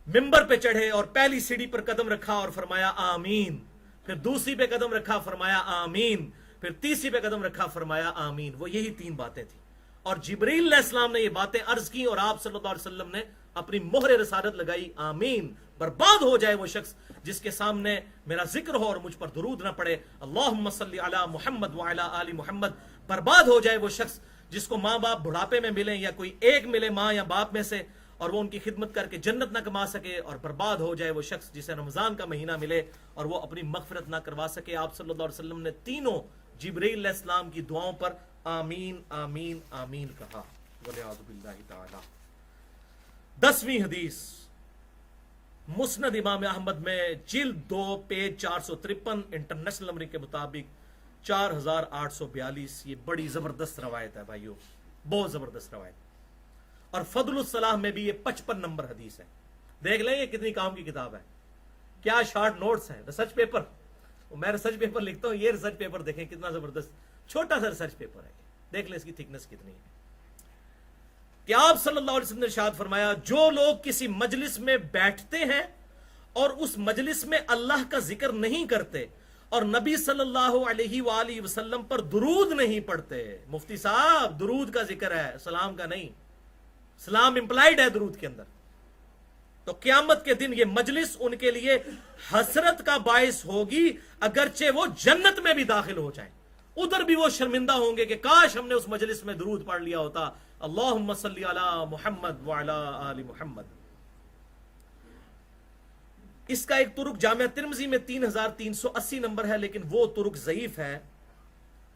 ممبر پہ چڑھے اور پہلی سیڑھی پر قدم رکھا اور فرمایا آمین، پھر دوسری پہ قدم رکھا فرمایا آمین، پھر تیسری پہ قدم رکھا فرمایا آمین۔ وہ یہی 3 باتیں تھیں، اور جبریل علیہ السلام نے یہ باتیں عرض کی اور آپ صلی اللہ علیہ وسلم نے اپنی مہر رسالت لگائی، آمین، برباد ہو جائے وہ شخص جس کے سامنے میرا ذکر ہو اور مجھ پر درود نہ پڑے، اللہم صلی علی محمد وعلی آل محمد۔ برباد ہو جائے وہ شخص جس کو ماں باپ بڑھاپے میں ملیں یا کوئی ایک ملے ماں یا باپ میں سے اور وہ ان کی خدمت کر کے جنت نہ کما سکے، اور برباد ہو جائے وہ شخص جسے رمضان کا مہینہ ملے اور وہ اپنی مغفرت نہ کروا سکے۔ آپ صلی اللہ علیہ وسلم نے تینوں جبرائیل علیہ السلام کی دعاؤں پر آمین آمین آمین کہا، والعیاذ باللہ تعالی۔ 10ویں حدیث مسند امام احمد میں جلد 2 پیج 453، انٹرنیشنل نمبر کے مطابق 4842۔ یہ بڑی زبردست روایت ہے بھائیو، بہت زبردست روایت۔ اور فضل الصلاح میں بھی یہ 55 نمبر حدیث ہے۔ دیکھ لیں یہ کتنی کام کی کتاب ہے، کیا شارٹ نوٹس ہیں، ریسرچ پیپر۔ میں ریسرچ پیپر لکھتا ہوں، یہ ریسرچ پیپر دیکھیں کتنا زبردست، چھوٹا سا ریسرچ پیپر ہے، دیکھ لیں اس کی تھکنس کتنی ہے۔ کہ آپ صلی اللہ علیہ وسلم نے ارشاد فرمایا، جو لوگ کسی مجلس میں بیٹھتے ہیں اور اس مجلس میں اللہ کا ذکر نہیں کرتے اور نبی صلی اللہ علیہ وآلہ وسلم پر درود نہیں پڑھتے، مفتی صاحب درود کا ذکر ہے، سلام کا نہیں، سلام امپلائیڈ ہے درود کے اندر، تو قیامت کے دن یہ مجلس ان کے لیے حسرت کا باعث ہوگی، اگرچہ وہ جنت میں بھی داخل ہو جائیں، ادھر بھی وہ شرمندہ ہوں گے کہ کاش ہم نے اس مجلس میں درود پڑھ لیا ہوتا، اللہم صلی علی محمد وعلی آل محمد۔ اس کا ایک طرق جامعہ ترمذی میں 3380 نمبر ہے، لیکن وہ طرق ضعیف ہے،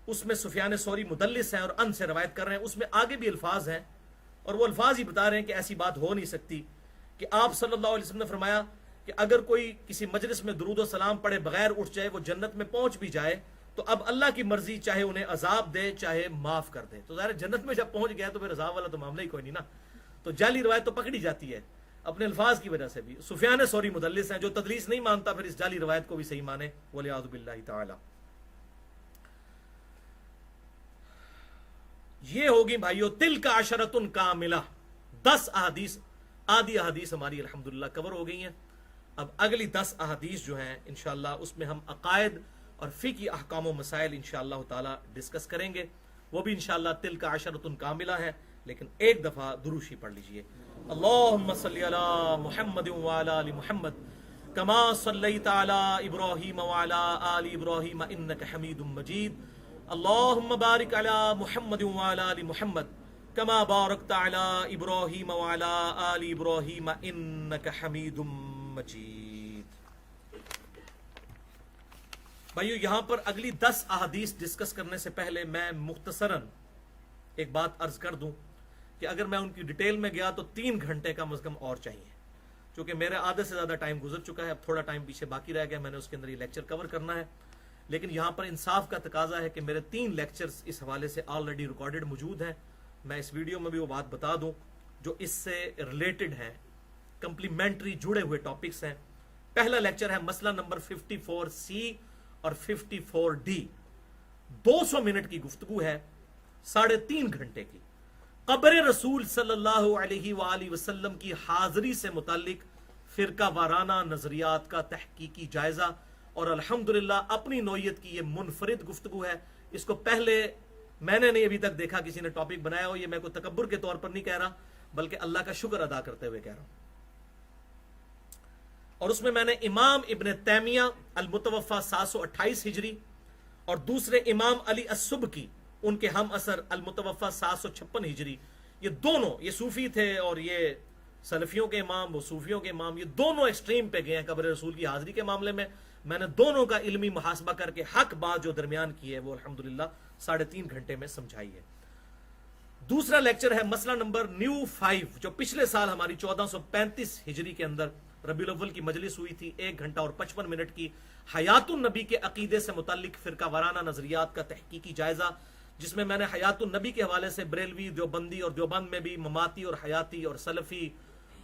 اس میں سفیان ثوری مدلس ہیں اور ان سے روایت کر رہے ہیں، اس میں آگے بھی الفاظ ہیں اور وہ الفاظ ہی بتا رہے ہیں کہ ایسی بات ہو نہیں سکتی، کہ آپ صلی اللہ علیہ وسلم نے فرمایا کہ اگر کوئی کسی مجلس میں درود و سلام پڑھے بغیر اٹھ جائے، وہ جنت میں پہنچ بھی جائے تو اب اللہ کی مرضی، چاہے انہیں عذاب دے چاہے معاف کر دے. تو ظاہر جنت میں جب پہنچ گیا تو پھر عذاب والا تو معاملہ ہی کوئی نہیں نا. تو جعلی روایت تو پکڑی جاتی ہے اپنے الفاظ کی وجہ سے بھی. سفیان ثوری مدلس ہیں، جو تدلیس نہیں مانتا پھر اس جعلی روایت کو بھی صحیح مانے، والعیاذ باللہ تعالی. یہ ہوگی بھائیو تلک عشرۃ کاملہ، 10 احادیث، آدھی احادیث ہماری الحمدللہ کور ہو گئی ہیں. اب اگلی 10 احادیث جو ہیں انشاءاللہ اس میں ہم عقائد اور فقہی احکام و مسائل انشاءاللہ تعالی ڈسکس کریں گے. وہ بھی انشاءاللہ تلک عشرۃ کاملہ ہے، لیکن ایک دفعہ دروشی پڑھ لیجئے. اللہم صلی علی محمد وعلی آل محمد کما صلیت علی ابراہیم وعلی آل ابراہیم انک حمید مجید. اللہم بارک علی محمد وعلی آل محمد کما بارکت علی ابراہیم وعلی آل ابراہیم انک حمید مجید. بھائیو یہاں پر اگلی 10 احادیث ڈسکس کرنے سے پہلے میں مختصراً ایک بات عرض کر دوں کہ اگر میں ان کی ڈیٹیل میں گیا تو 3 گھنٹے کم از کم اور چاہیے، چونکہ میرے آدھے سے زیادہ ٹائم گزر چکا ہے. اب تھوڑا ٹائم پیچھے باقی رہ گیا، میں نے اس کے اندر یہ لیکچر کور کرنا ہے. لیکن یہاں پر انصاف کا تقاضا ہے کہ میرے 3 لیکچرز اس حوالے سے آلریڈی ریکارڈڈ موجود ہیں. میں اس ویڈیو میں بھی وہ بات بتا دوں جو اس سے ریلیٹڈ ہیں، کمپلیمنٹری جڑے ہوئے ٹاپکس ہیں. پہلا لیکچر ہے مسئلہ نمبر 54C اور 54D. 200 منٹ کی گفتگو ہے، 3.5 گھنٹے کی. قبر رسول صلی اللہ علیہ وآلہ وسلم کی حاضری سے متعلق فرقہ وارانہ نظریات کا تحقیقی جائزہ، اور الحمدللہ اپنی نوعیت کی یہ منفرد گفتگو ہے. اس کو پہلے میں نے نہیں ابھی تک دیکھا کسی نے ٹاپک بنایا ہو. یہ میں کوئی تکبر کے طور پر نہیں کہہ رہا، بلکہ اللہ کا شکر ادا کرتے ہوئے کہہ رہا ہوں. اور اس میں نے امام ابن تیمیہ المتوفا 728 ہجری اور دوسرے امام علی السبکی ان کے ہم اثر المتوفا 756 ہجری، یہ دونوں، یہ صوفی تھے اور یہ سلفیوں کے امام، وہ صوفیوں کے امام، یہ دونوں ایکسٹریم پہ گئے ہیں قبر رسول کی حاضری کے معاملے میں. میں نے دونوں کا علمی محاسبہ کر کے حق بات جو درمیان کی ہے وہ الحمدللہ 3.5 گھنٹے میں سمجھائی ہے. دوسرا لیکچر ہے مسئلہ نمبر نیو 5 جو پچھلے سال ہماری 1435 ہجری کے اندر ربیع الاول کی مجلس ہوئی تھی، 1 گھنٹہ اور 55 منٹ کی، حیات النبی کے عقیدے سے متعلق فرقہ وارانہ نظریات کا تحقیقی جائزہ، جس میں نے حیات النبی کے حوالے سے بریلوی، دیوبندی اور دیوبند میں بھی مماتی اور حیاتی اور سلفی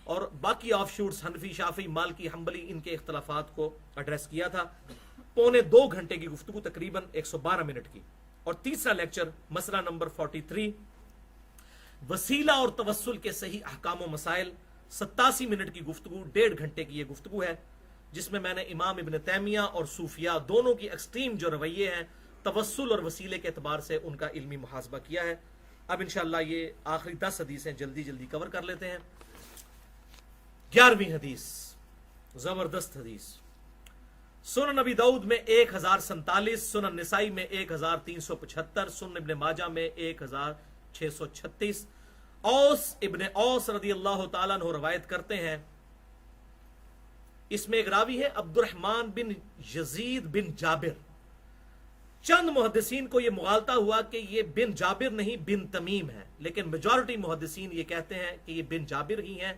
اور باقی آف شوٹس حنفی، شافعی، مالکی، حنبلی، ان کے اختلافات کو ایڈریس کیا تھا. 2.25 گھنٹے کی گفتگو، تقریباً 112 منٹ کی. اور تیسرا لیکچر مسئلہ نمبر 43 وسیلہ اور توسل کے صحیح احکام و مسائل، 87 منٹ کی گفتگو، 1.5 گھنٹے کی یہ گفتگو ہے، جس میں نے امام ابن تیمیہ اور صوفیہ دونوں کی ایکسٹریم جو رویے ہیں توسل اور وسیلے کے اعتبار سے ان کا علمی محاسبہ کیا ہے. اب انشاءاللہ یہ آخری 10 حدیثیں جلدی جلدی کور کر لیتے ہیں. 11ویں حدیث، زبردست حدیث. سنن نبی داؤد میں 1047، سنن نسائی میں 1375، سنن ابن ماجہ میں 1636. اوس ابن اوس رضی اللہ تعالیٰ عنہ روایت کرتے ہیں. اس میں ایک راوی ہے عبد الرحمن بن یزید بن جابر. چند محدثین کو یہ مغالطہ ہوا کہ یہ بن جابر نہیں بن تمیم ہے، لیکن میجورٹی محدثین یہ کہتے ہیں کہ یہ بن جابر ہی ہیں،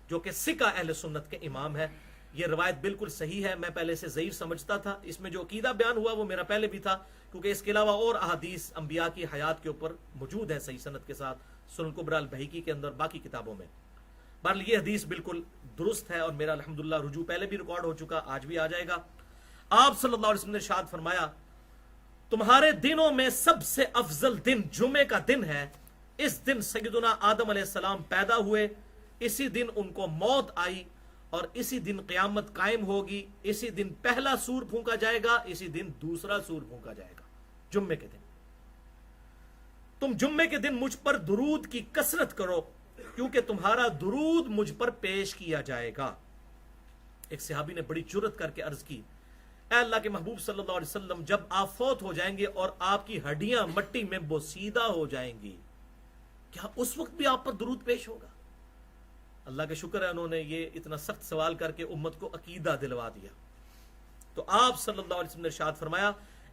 جو کہ ثقہ اہل سنت کے امام ہے. یہ روایت بالکل صحیح ہے. میں پہلے سے ضعیف سمجھتا تھا. اس میں جو عقیدہ بیان ہوا وہ میرا پہلے بھی تھا، کیونکہ اس کے علاوہ اور احادیث انبیاء کی حیات کے اوپر موجود ہے صحیح سند کے ساتھ، سنن کبریٰ البیہقی کے اندر، باقی کتابوں میں. بہرحال یہ حدیث بالکل درست ہے اور میرا الحمدللہ رجوع پہلے بھی ریکارڈ ہو چکا، آج بھی آ جائے گا. آپ صلی اللہ علیہ وسلم نے ارشاد فرمایا، تمہارے دنوں میں سب سے افضل دن جمعے کا دن ہے. اس دن سیدنا آدم علیہ السلام پیدا ہوئے، اسی دن ان کو موت آئی، اور اسی دن قیامت قائم ہوگی. اسی دن پہلا سور پھونکا جائے گا، اسی دن دوسرا سور پھونکا جائے گا. جمعے کے دن تم جمعے کے دن مجھ پر درود کی کثرت کرو، کیونکہ تمہارا درود مجھ پر پیش کیا جائے گا. ایک صحابی نے بڑی جرت کر کے عرض کی، اے اللہ کے محبوب صلی اللہ علیہ وسلم، جب آپ فوت ہو جائیں گے اور آپ کی ہڈیاں مٹی میں بوسیدہ ہو جائیں گی، کیا اس وقت بھی آپ پر درود پیش ہوگا؟ اللہ کا شکر ہے انہوں نے یہ اتنا سخت سوال کر کے امت کو عقیدہ دلوا دیا. تو آپ صلی اللہ علیہ وسلم نے ارشاد فرمایا،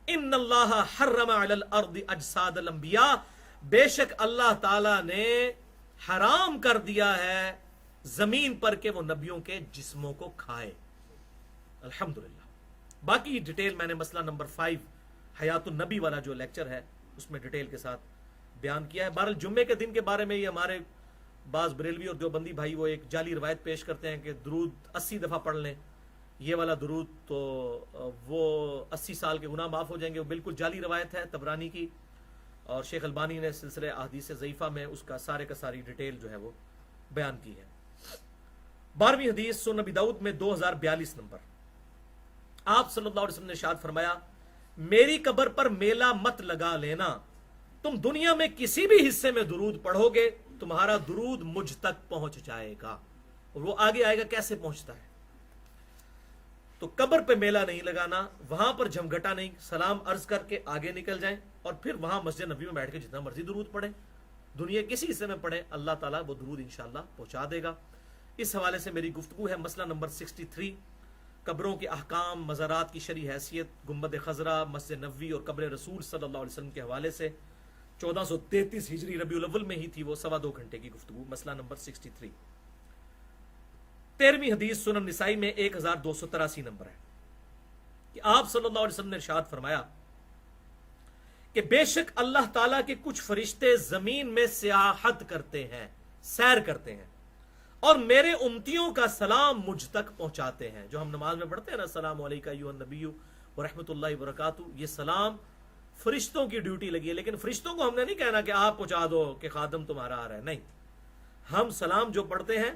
ان اللہ حرم علی الارض اجساد الانبیاء، بے شک اللہ تعالی نے حرام کر دیا ہے زمین پر کہ وہ نبیوں کے جسموں کو کھائے. الحمدللہ. باقی ڈیٹیل میں نے مسئلہ نمبر 5 حیات النبی والا جو لیکچر ہے اس میں ڈیٹیل کے ساتھ بیان کیا ہے. بہرحال جمعے کے دن کے بارے میں یہ ہمارے بعض بریلوی اور دیوبندی بھائی وہ ایک جعلی روایت پیش کرتے ہیں کہ درود 80 دفعہ پڑھ لیں یہ والا درود تو وہ 80 سال کے گناہ معاف ہو جائیں گے. وہ بالکل جعلی روایت ہے طبرانی کی, اور شیخ البانی نے سلسلہ احادیث ضعیفہ میں اس کا سارے کا ساری ڈیٹیل جو ہے وہ بیان کی ہے. 12ویں حدیث سنن نبی داؤد میں 2042 نمبر. آپ صلی اللہ علیہ وسلم نے ارشاد فرمایا میری قبر پر میلہ مت لگا لینا, تم دنیا میں کسی بھی حصے میں درود پڑھو گے تمہارا درود مجھ تک پہنچ جائے گا. اور وہ آگے آئے گا کیسے پہنچتا ہے. تو قبر پہ میلہ نہیں لگانا, وہاں پر جھمگٹا نہیں, سلام عرض کر کے آگے نکل جائیں اور پھر وہاں مسجد نبی میں بیٹھ کے جتنا مرضی درود پڑھیں, دنیا کسی حصے میں پڑھیں, اللہ تعالیٰ وہ درود انشاءاللہ پہنچا دے گا. اس حوالے سے میری گفتگو ہے مسئلہ نمبر 63, قبروں کے احکام, مزارات کی شرعی حیثیت, گنبد خضرا, مسجد نبوی اور قبر رسول صلی اللہ علیہ وسلم کے حوالے سے. 1433 ہجری ربیع الاول میں ہی تھی وہ, 2.25 گھنٹے کی گفتگو. مسئلہ نمبر 63. 13ویں حدیث سنن نسائی میں 1283 نمبر ہے کہ آپ صلی اللہ علیہ وسلم نے ارشاد فرمایا کہ بے شک اللہ تعالیٰ کے کچھ فرشتے زمین میں سیاحت کرتے ہیں, سیر کرتے ہیں, اور میرے امتیوں کا سلام مجھ تک پہنچاتے ہیں. جو ہم نماز میں پڑھتے ہیں نا, السلام علیکم ایھا النبی ورحمۃ اللہ وبرکاتہ, یہ سلام فرشتوں کی ڈیوٹی لگی ہے. لیکن فرشتوں کو ہم نے نہیں کہنا کہ آپ پہنچا دو کہ خادم تمہارا آ رہا ہے, نہیں. ہم سلام جو پڑھتے ہیں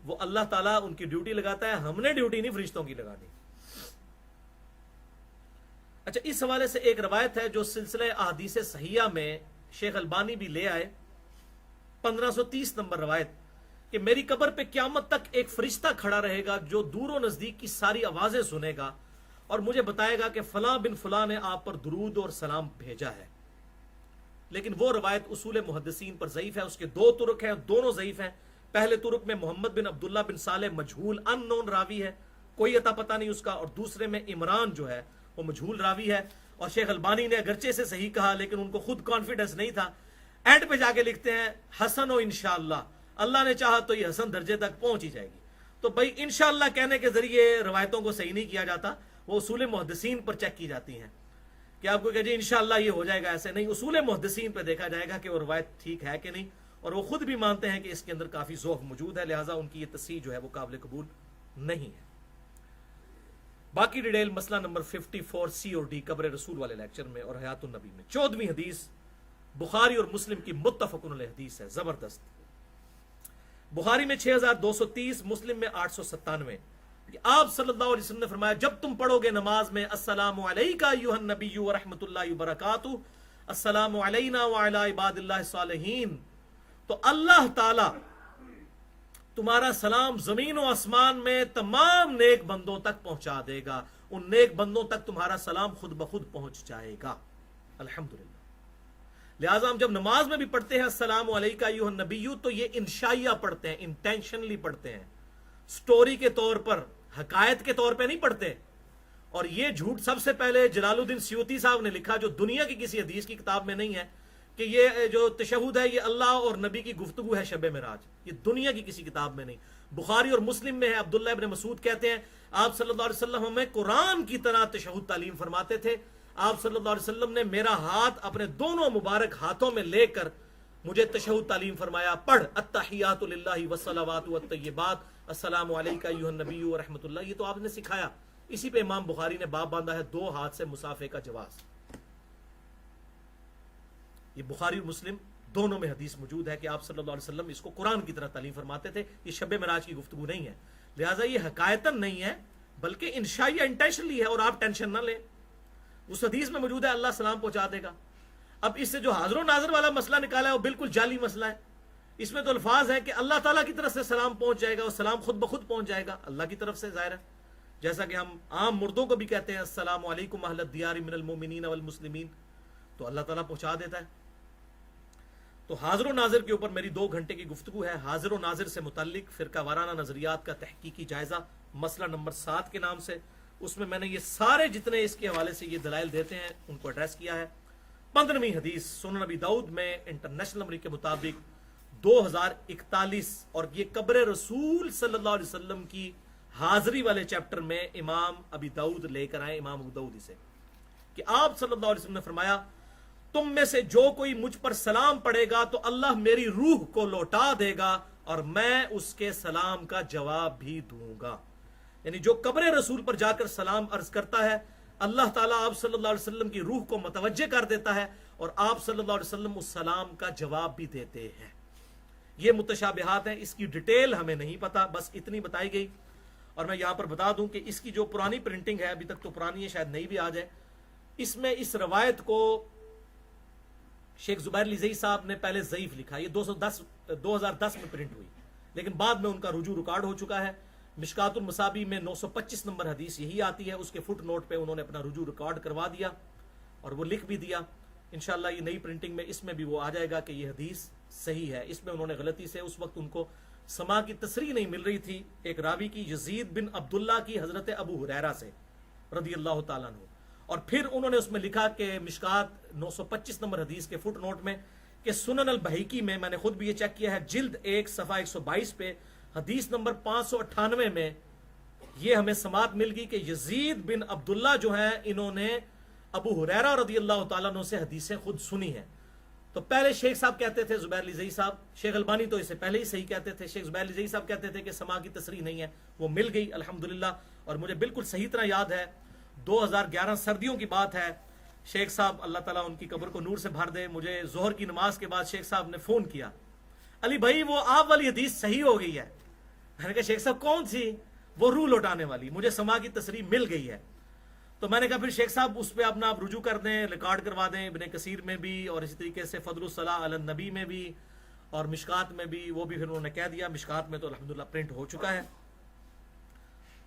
وہ اللہ تعالیٰ ان کی ڈیوٹی لگاتا ہے, ہم نے ڈیوٹی نہیں فرشتوں کی لگانی. اچھا, اس حوالے سے ایک روایت ہے جو سلسلہ احادیث صحیحہ میں شیخ البانی بھی لے آئے, 1530 نمبر روایت, کہ میری قبر پہ قیامت تک ایک فرشتہ کھڑا رہے گا جو دور و نزدیک کی ساری آوازیں سنے گا اور مجھے بتائے گا کہ فلاں بن فلاں نے آپ پر درود اور سلام بھیجا ہے. لیکن وہ روایت اصول محدثین پر ضعیف ہے. اس کے 2 طرق ہیں, دونوں ضعیف ہیں. پہلے طرق میں محمد بن عبداللہ بن صالح مجہول ان نون راوی ہے, کوئی عطا پتہ نہیں اس کا, اور دوسرے میں عمران جو ہے وہ مجہول راوی ہے. اور شیخ البانی نے اگرچہ سے صحیح کہا لیکن ان کو خود کانفیڈنس نہیں تھا, اینڈ پہ جا کے لکھتے ہیں حسن و انشاءاللہ, اللہ نے چاہا تو یہ حسن درجے تک پہنچ ہی جائے گی. تو بھائی انشاءاللہ کہنے کے ذریعے روایتوں کو صحیح نہیں کیا جاتا, وہ اصول محدثین پر چیک کی جاتی ہیں کہ آپ کو کہ جی انشاءاللہ یہ ہو جائے گا, ایسے نہیں. اصول محدثین پہ دیکھا جائے گا کہ وہ روایت ٹھیک ہے کہ نہیں, اور وہ خود بھی مانتے ہیں کہ اس کے اندر کافی ضعف موجود ہے, لہٰذا ان کی یہ تصحیح جو ہے وہ قابل قبول نہیں ہے. باقی ڈیٹیل مسئلہ نمبر 54 سی اور ڈی قبر رسول والے لیکچر میں اور حیات النبی میں. 14ویں حدیث بخاری اور مسلم کی متفق علیہ حدیث ہے, زبردست. بخاری میں 6230, مسلم میں 897, کہ آپ صلی اللہ علیہ وسلم نے فرمایا جب تم پڑھو گے نماز میں السلام علیکہ ایھا النبی ورحمۃ اللہ وبرکاتہ, السلام علینا وعلی عباد اللہ الصالحین, تو اللہ تعالی تمہارا سلام زمین و آسمان میں تمام نیک بندوں تک پہنچا دے گا. ان نیک بندوں تک تمہارا سلام خود بخود پہنچ جائے گا. الحمدللہ. لہٰذا ہم جب نماز میں بھی پڑھتے ہیں السلام علیکہ ایھا النبی, تو یہ انشائیہ پڑھتے ہیں, انٹینشنلی پڑھتے ہیں, سٹوری کے طور پر, حکایت کے طور پہ نہیں پڑھتے. اور یہ جھوٹ سب سے پہلے جلال الدین سیوطی صاحب نے لکھا, جو دنیا کی کسی حدیث کی کتاب میں نہیں ہے, کہ یہ جو تشہد ہے یہ اللہ اور نبی کی گفتگو ہے شب معراج. یہ دنیا کی کسی کتاب میں نہیں. بخاری اور مسلم میں ہے, عبداللہ ابن مسعود کہتے ہیں آپ صلی اللہ علیہ وسلم ہمیں قرآن کی طرح تشہد تعلیم فرماتے تھے. آپ صلی اللہ علیہ وسلم نے میرا ہاتھ اپنے دونوں مبارک ہاتھوں میں لے کر مجھے تشہد تعلیم فرمایا, پڑھ التحیات للہ والصلوات والطیبات, السلام علیکہ ایھا النبی ورحمۃ اللہ. یہ تو آپ نے سکھایا. اسی پہ امام بخاری نے باب باندھا ہے 2 ہاتھ سے مسافے کا جواز. یہ بخاری اور مسلم دونوں میں حدیث موجود ہے کہ آپ صلی اللہ علیہ وسلم اس کو قرآن کی طرح تعلیم فرماتے تھے. یہ شب معراج کی گفتگو نہیں ہے, لہٰذا یہ حکایتاً نہیں ہے بلکہ انشائیہ انٹینشنلی ہے, اور آپ ٹینشن نہ لیں. اس حدیث میں موجود ہے اللہ سلام پہنچا دے گا. اب اس سے جو حاضر و ناظر والا مسئلہ نکالا ہے وہ بالکل جعلی مسئلہ ہے. اس میں تو الفاظ ہے کہ اللہ تعالیٰ کی طرف سے سلام پہنچ جائے گا, اور سلام خود بخود پہنچ جائے گا اللہ کی طرف سے, ظاہر ہے. جیسا کہ ہم عام مردوں کو بھی کہتے ہیں السلام علیکم اہل الدیار من المؤمنین والمسلمین, تو اللہ تعالیٰ پہنچا دیتا ہے. تو حاضر و ناظر کے اوپر میری 2 گھنٹے کی گفتگو ہے. حاضر و ناظر سے متعلق فرقہ وارانہ نظریات کا تحقیقی جائزہ, مسئلہ نمبر 7 کے نام سے. اس میں نے یہ سارے جتنے اس کے حوالے سے یہ دلائل دیتے ہیں ان کو ایڈریس کیا ہے. 15ویں حدیث سنن نبی داؤد میں انٹرنیشنل نمبر کے مطابق 2041, اور یہ قبر رسول صلی اللہ علیہ وسلم کی حاضری والے چیپٹر میں امام ابی داؤد لے کر آئے, امام ابو داؤد اسے. کہ آپ صلی اللہ علیہ وسلم نے فرمایا تم میں سے جو کوئی مجھ پر سلام پڑے گا تو اللہ میری روح کو لوٹا دے گا اور میں اس کے سلام کا جواب بھی دوں گا. یعنی جو قبر رسول پر جا کر سلام عرض کرتا ہے اللہ تعالیٰ آپ صلی اللہ علیہ وسلم کی روح کو متوجہ کر دیتا ہے اور آپ صلی اللہ علیہ وسلم اس سلام کا جواب بھی دیتے ہیں. یہ متشابہات ہیں, اس کی ڈیٹیل ہمیں نہیں پتا, بس اتنی بتائی گئی. اور میں یہاں پر بتا دوں کہ اس کی جو پرانی پرنٹنگ ہے, ابھی تک تو پرانی ہے, شاید نئی بھی آ جائے, اس میں اس روایت کو شیخ زبیر لزئی صاحب نے پہلے ضعیف لکھا. یہ 2010 میں پرنٹ ہوئی, لیکن بعد میں ان کا رجوع ریکارڈ ہو چکا ہے. مشکات المصابی میں 925 نمبر حدیث یہی آتی ہے, اس کے فٹ نوٹ پہ انہوں نے اپنا رجوع ریکارڈ کروا دیا اور وہ لکھ بھی دیا. انشاءاللہ یہ نئی پرنٹنگ میں اس میں بھی وہ آ جائے گا کہ یہ حدیث صحیح ہے. اس میں انہوں نے غلطی سے اس وقت ان کو سما کی تصریح نہیں مل رہی تھی ایک راوی کی, یزید بن عبداللہ کی حضرت ابو ہریرہ سے رضی اللہ تعالیٰ عنہ, اور پھر انہوں نے اس میں لکھا کہ مشکات 925 نمبر حدیث کے فٹ نوٹ میں کہ سنن البہیقی میں نے خود بھی یہ چیک کیا ہے, جلد 1 صفحہ 122 پہ حدیث نمبر 598 میں یہ ہمیں سماعت مل گئی کہ یزید بن عبداللہ جو ہیں انہوں نے ابو ہریرہ رضی اللہ تعالیٰ عنہ سے حدیثیں خود سنی ہیں. تو پہلے شیخ صاحب کہتے تھے زبیر لزئی صاحب, شیخ البانی تو اسے پہلے ہی صحیح کہتے تھے, شیخ زبیر لزئی صاحب کہتے تھے کہ سما کی تصریح نہیں ہے, وہ مل گئی الحمدللہ. اور مجھے بالکل صحیح طرح یاد ہے 2011 سردیوں کی بات ہے, شیخ صاحب اللہ تعالیٰ ان کی قبر کو نور سے بھر دے, مجھے ظہر کی نماز کے بعد شیخ صاحب نے فون کیا, علی بھائی وہ آپ والی حدیث صحیح ہو گئی ہے. میں نے کہا شیخ صاحب کون سی؟ وہ روح لوٹانے والی, مجھے سما کی تصریح مل گئی ہے. تو میں نے کہا پھر شیخ صاحب اس پہ اپنا آپ رجوع کر دیں, ریکارڈ کروا دیں, ابن کثیر میں بھی اور اسی طریقے سے فضل الصلاح علی النبی میں بھی اور مشکات میں بھی, وہ بھی پھر انہوں نے کہہ دیا. مشکات میں تو الحمدللہ پرنٹ ہو چکا ہے.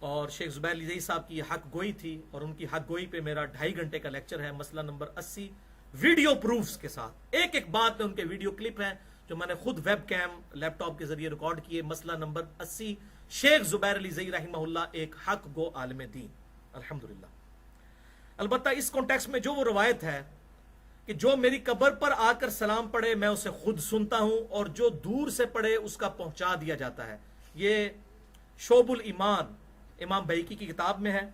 اور شیخ زبیر لزئی صاحب کی یہ حق گوئی تھی, اور ان کی حق گوئی پہ میرا 2.5 گھنٹے کا لیکچر ہے, مسئلہ نمبر 80 ویڈیو پروفز کے ساتھ. ایک ایک بات میں ان کے ویڈیو کلپ ہیں جو میں نے خود ویب کیم لیپ ٹاپ کے ذریعے ریکارڈ کیے. مسئلہ نمبر 80, شیخ زبیر لزئی رحمہ اللہ ایک حق گو عالم دین الحمدللہ. البتہ اس کانٹیکس میں جو وہ روایت ہے کہ جو میری قبر پر آ کر سلام پڑھے میں اسے خود سنتا ہوں اور جو دور سے پڑھے اس کا پہنچا دیا جاتا ہے, یہ شعب الایمان امام بہیقی کی کتاب میں ہے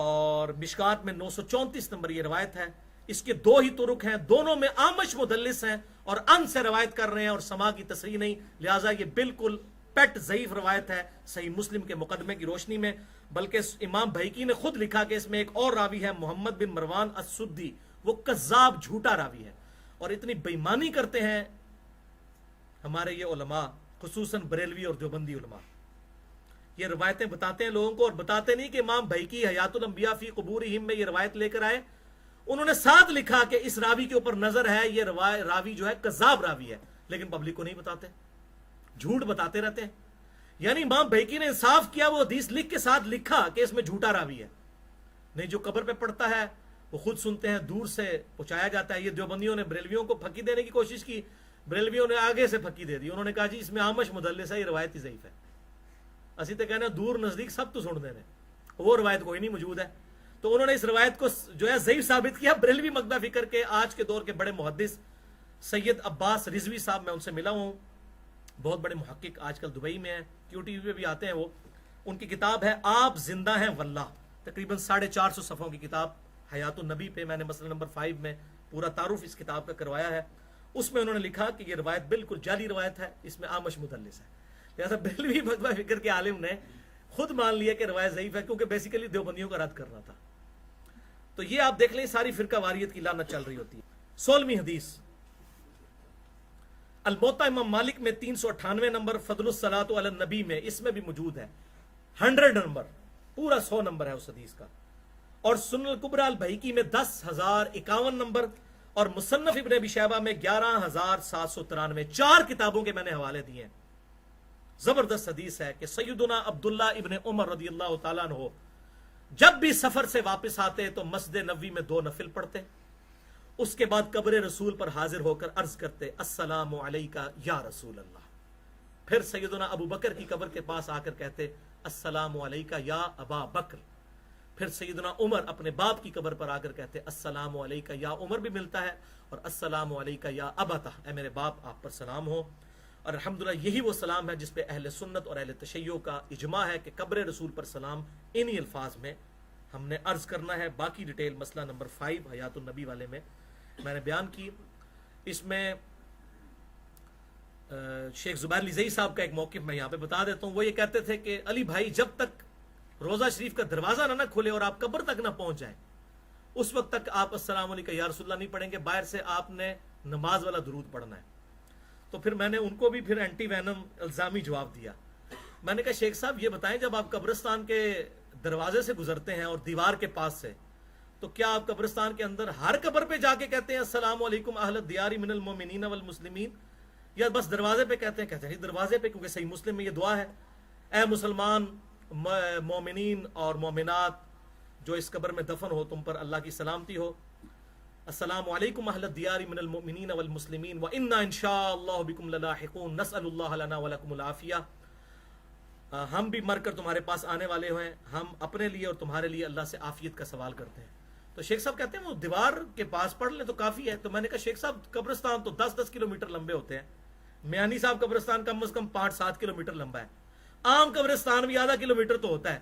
اور مشکات میں 934 نمبر یہ روایت ہے. اس کے 2 ہی طرق ہیں, دونوں میں آمش مدلس ہیں اور ان سے روایت کر رہے ہیں اور سما کی تصریح نہیں, لہٰذا یہ بالکل پیٹ ضعیف روایت ہے صحیح مسلم کے مقدمے کی روشنی میں. بلکہ امام بہیقی نے خود لکھا کہ اس میں ایک اور راوی ہے محمد بن مروان السدی, وہ کذاب جھوٹا راوی ہے. اور اتنی بےایمانی کرتے ہیں ہمارے یہ علماء, خصوصاً بریلوی اور دیوبندی علماء, یہ روایتیں بتاتے ہیں لوگوں کو اور بتاتے نہیں کہ امام بہیقی حیات الانبیاء فی قبورہم میں یہ روایت لے کر آئے. انہوں نے ساتھ لکھا کہ اس راوی کے اوپر نظر ہے, یہ راوی جو ہے کذاب راوی ہے, لیکن پبلک کو نہیں بتاتے, جھوٹ بتاتے رہتے ہیں. یعنی امام بہیقی نے انصاف کیا, وہ حدیث لکھ کے ساتھ لکھا کہ اس میں جھوٹا راوی ہے. نہیں, جو قبر پہ پڑتا ہے وہ خود سنتے ہیں, دور سے پہنچایا جاتا ہے. یہ دیوبندیوں نے بریلویوں کو پھکی دینے کی کوشش کی, بریلویوں نے آگے سے پھکی دے دی. انہوں نے کہا جی اس میں آمش مدلس ہے, یہ روایت ہی ضعیف ہے. اسی تو کہنا دور نزدیک سب تو سن دینے, وہ روایت کوئی نہیں موجود ہے. تو انہوں نے اس روایت کو جو ہے ضعیف ثابت کیا. بریلوی مقدہ فکر کے آج کے دور کے بڑے محدث سید عباس رضوی صاحب, میں ان سے ملا ہوں, بہت بڑے محقق, آج کل دبئی میں ہیں, کیو ٹی وی پہ بھی آتے ہیں وہ. ان کی کتاب ہے آپ زندہ ہیں واللہ, تقریباً 450 صفحوں کی کتاب حیات النبی پہ. میں نے مسئلہ نمبر 5 میں پورا تعارف اس کتاب کا کروایا ہے. اس میں انہوں نے لکھا کہ یہ روایت بالکل جعلی روایت ہے, اس میں آمش مدلس ہے. لہٰذا بریلوی مقدہ فکر کے عالم نے خود مان لیا کہ روایت ضعیف ہے, کیونکہ بیسیکلی دیوبندیوں کا رد کرنا تھا. تو یہ آپ دیکھ لیں ساری فرقہ واریت کی لعنت چل رہی ہوتی ہے. 16ویں حدیث الموطا امام مالک میں 398 نمبر, فضل الصلاۃ علی النبی میں, اس میں بھی موجود ہے 100 نمبر, پورا 100 نمبر ہے اس حدیث کا. اور سنن الکبریٰ البہیقی میں 10,051 نمبر, اور مصنف ابن ابی شیبہ میں 11,793. 4 کتابوں کے میں نے حوالے دیے ہیں. زبردست حدیث ہے کہ سیدنا عبداللہ ابن عمر رضی اللہ تعالیٰ عنہ جب بھی سفر سے واپس آتے تو مسجد نبوی میں 2 نفل پڑھتے, اس کے بعد قبر رسول پر حاضر ہو کر عرض کرتے السلام علیکہ یا رسول اللہ. پھر سیدنا ابو بکر کی قبر کے پاس آ کر کہتے السلام علیکہ یا ابا بکر. پھر سیدنا عمر اپنے باپ کی قبر پر آ کر کہتے السلام علیکہ یا عمر بھی ملتا ہے, اور السلام علیکہ یا ابتہ, اے میرے باپ آپ پر سلام ہو. اور الحمدللہ یہی وہ سلام ہے جس پہ اہل سنت اور اہل تشیع کا اجماع ہے کہ قبر رسول پر سلام انہی الفاظ میں ہم نے عرض کرنا ہے. باقی ڈیٹیل مسئلہ نمبر 5 حیات النبی والے میں نے بیان کی. اس میں شیخ زبیر علی زئی صاحب کا ایک موقف میں یہاں پہ بتا دیتا ہوں. وہ یہ کہتے تھے کہ علی بھائی جب تک روزہ شریف کا دروازہ نہ کھلے اور آپ قبر تک نہ پہنچ جائیں اس وقت تک آپ السلام علیکم یا رسول اللہ نہیں پڑھیں گے. باہر سے آپ نے نماز والا درود پڑھنا ہے. تو پھر میں نے ان کو بھی پھر اینٹی وینم الزامی جواب دیا. میں نے کہا شیخ صاحب یہ بتائیں جب آپ قبرستان کے دروازے سے گزرتے ہیں اور دیوار کے پاس سے تو کیا آپ قبرستان کے اندر ہر قبر پہ جا کے کہتے ہیں السلام علیکم اہل الدیار من المؤمنین والمسلمین یا بس دروازے پہ کہتے ہیں دروازے پہ, کیونکہ صحیح مسلم میں یہ دعا ہے اے مسلمان مومنین اور مومنات جو اس قبر میں دفن ہو تم پر اللہ کی سلامتی ہو. السلام علیکم اہل الدیار من المؤمنین والمسلمین وانا انشاءاللہ بکم للاحقون نسأل اللہ لنا ولکم العافیہ. ہم بھی مر کر تمہارے پاس آنے والے ہیں, ہم اپنے لیے اور تمہارے لیے اللہ سے عافیت کا سوال کرتے ہیں. تو شیخ صاحب کہتے ہیں وہ دیوار کے پاس پڑھ لیں تو کافی ہے. تو میں نے کہا شیخ صاحب قبرستان تو 10-10 کلومیٹر لمبے ہوتے ہیں. میانی صاحب قبرستان کم از کم 5-7 کلومیٹر لمبا ہے. عام قبرستان بھی آدھا کلومیٹر تو ہوتا ہے.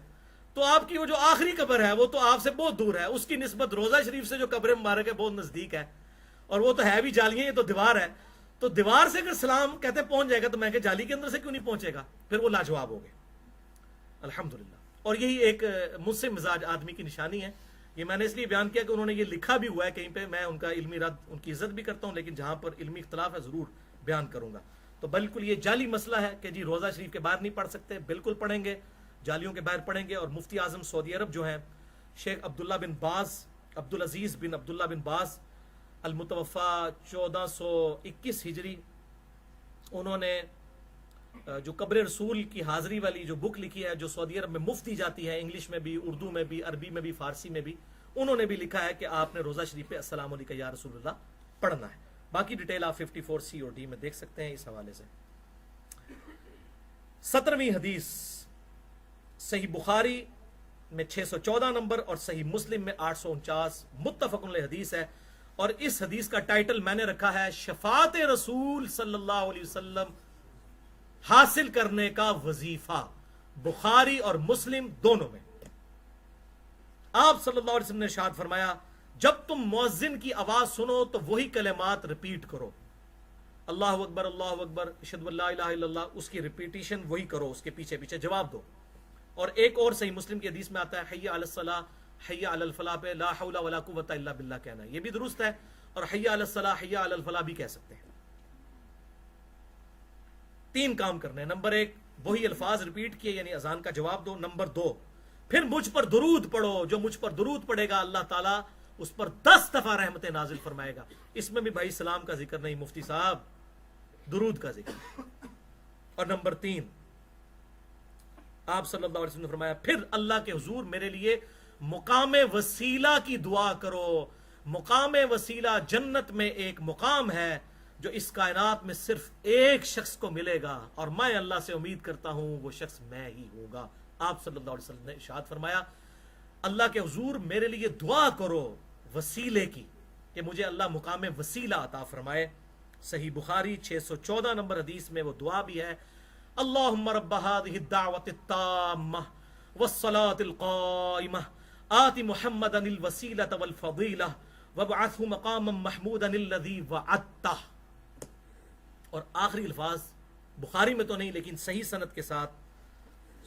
تو آپ کی وہ جو آخری قبر ہے وہ تو آپ سے بہت دور ہے, اس کی نسبت روزہ شریف سے جو قبر مبارک ہے بہت نزدیک ہے, اور وہ تو ہے بھی جالیاں, یہ تو دیوار ہے. تو دیوار سے اگر سلام کہتے پہنچ جائے گا تو میں کہ جالی کے اندر سے کیوں نہیں پہنچے گا, پھر وہ لاجواب ہو گئے الحمدللہ. اور یہی ایک مسلم مزاج آدمی کی نشانی ہے. یہ میں نے اس لیے بیان کیا کہ انہوں نے یہ لکھا بھی ہوا ہے کہیں پہ, میں ان کا علمی رد ان کی عزت بھی کرتا ہوں, لیکن جہاں پر علمی اختلاف ہے ضرور بیان کروں گا. تو بالکل یہ جعلی مسئلہ ہے کہ جی روزہ شریف کے باہر نہیں پڑھ سکتے, بالکل پڑھیں گے, جالیوں کے باہر پڑھیں گے. اور مفتی اعظم سعودی عرب جو ہیں شیخ عبداللہ بن باز, عبدالعزیز بن عبداللہ بن باز المتوفا 1421 ہجری, انہوں نے جو قبر رسول کی حاضری والی جو بک لکھی ہے جو سعودی عرب میں مفت دی جاتی ہے, انگلش میں بھی, اردو میں بھی, عربی میں بھی, فارسی میں بھی, انہوں نے بھی لکھا ہے کہ آپ نے روزہ شریف پہ السلام علیکم یا رسول اللہ پڑھنا ہے. باقی ڈیٹیل آپ 54C اور D میں دیکھ سکتے ہیں اس حوالے سے. 17ویں حدیث صحیح بخاری میں 614 نمبر اور صحیح مسلم میں 849 متفق علیہ حدیث ہے. اور اس حدیث کا ٹائٹل میں نے رکھا ہے شفاعت رسول صلی اللہ علیہ وسلم حاصل کرنے کا وظیفہ. بخاری اور مسلم دونوں میں آپ صلی اللہ علیہ وسلم نے ارشاد فرمایا جب تم مؤذن کی آواز سنو تو وہی کلمات ریپیٹ کرو, اللہ اکبر اللہ اکبر اشہد ان لا الہ الا اللہ, اس کی ریپیٹیشن وہی کرو, اس کے پیچھے پیچھے جواب دو. اور ایک اور صحیح مسلم کی حدیث میں آتا ہے حی علی الصلاۃ حی علی الفلاح پہ لا حول ولا قوت الا باللہ کہنا, یہ بھی درست ہے. اور حی علی الصلاۃ حی علی الفلاح بھی کہہ سکتے ہیں. 3 کام کرنے ہیں. نمبر 1 وہی الفاظ ریپیٹ کیے یعنی اذان کا جواب دو. نمبر 2 پھر مجھ پر درود پڑھو, جو مجھ پر درود پڑھے گا اللہ تعالیٰ اس پر 10 دفعہ رحمتیں نازل فرمائے گا. اس میں بھی بھائی سلام کا ذکر نہیں مفتی صاحب, درود کا ذکر. اور نمبر 3 آپ صلی اللہ علیہ وسلم نے فرمایا پھر اللہ کے حضور میرے لیے مقام وسیلہ کی دعا کرو. مقام وسیلہ جنت میں ایک مقام ہے جو اس کائنات میں صرف ایک شخص کو ملے گا, اور میں اللہ سے امید کرتا ہوں وہ شخص میں ہی ہوگا. آپ صلی اللہ علیہ وسلم نے ارشاد فرمایا اللہ کے حضور میرے لیے دعا کرو وسیلے کی کہ مجھے اللہ مقام وسیلہ عطا فرمائے. صحیح بخاری 614 نمبر حدیث میں وہ دعا بھی ہے اللہم رب هذه الدعوة التامة والصلاة القائمة آت محمدا الوسیلة والفضیلة وابعثه مقاما محمودا الذي وعدته. اور آخری الفاظ بخاری میں تو نہیں لیکن صحیح سند کے ساتھ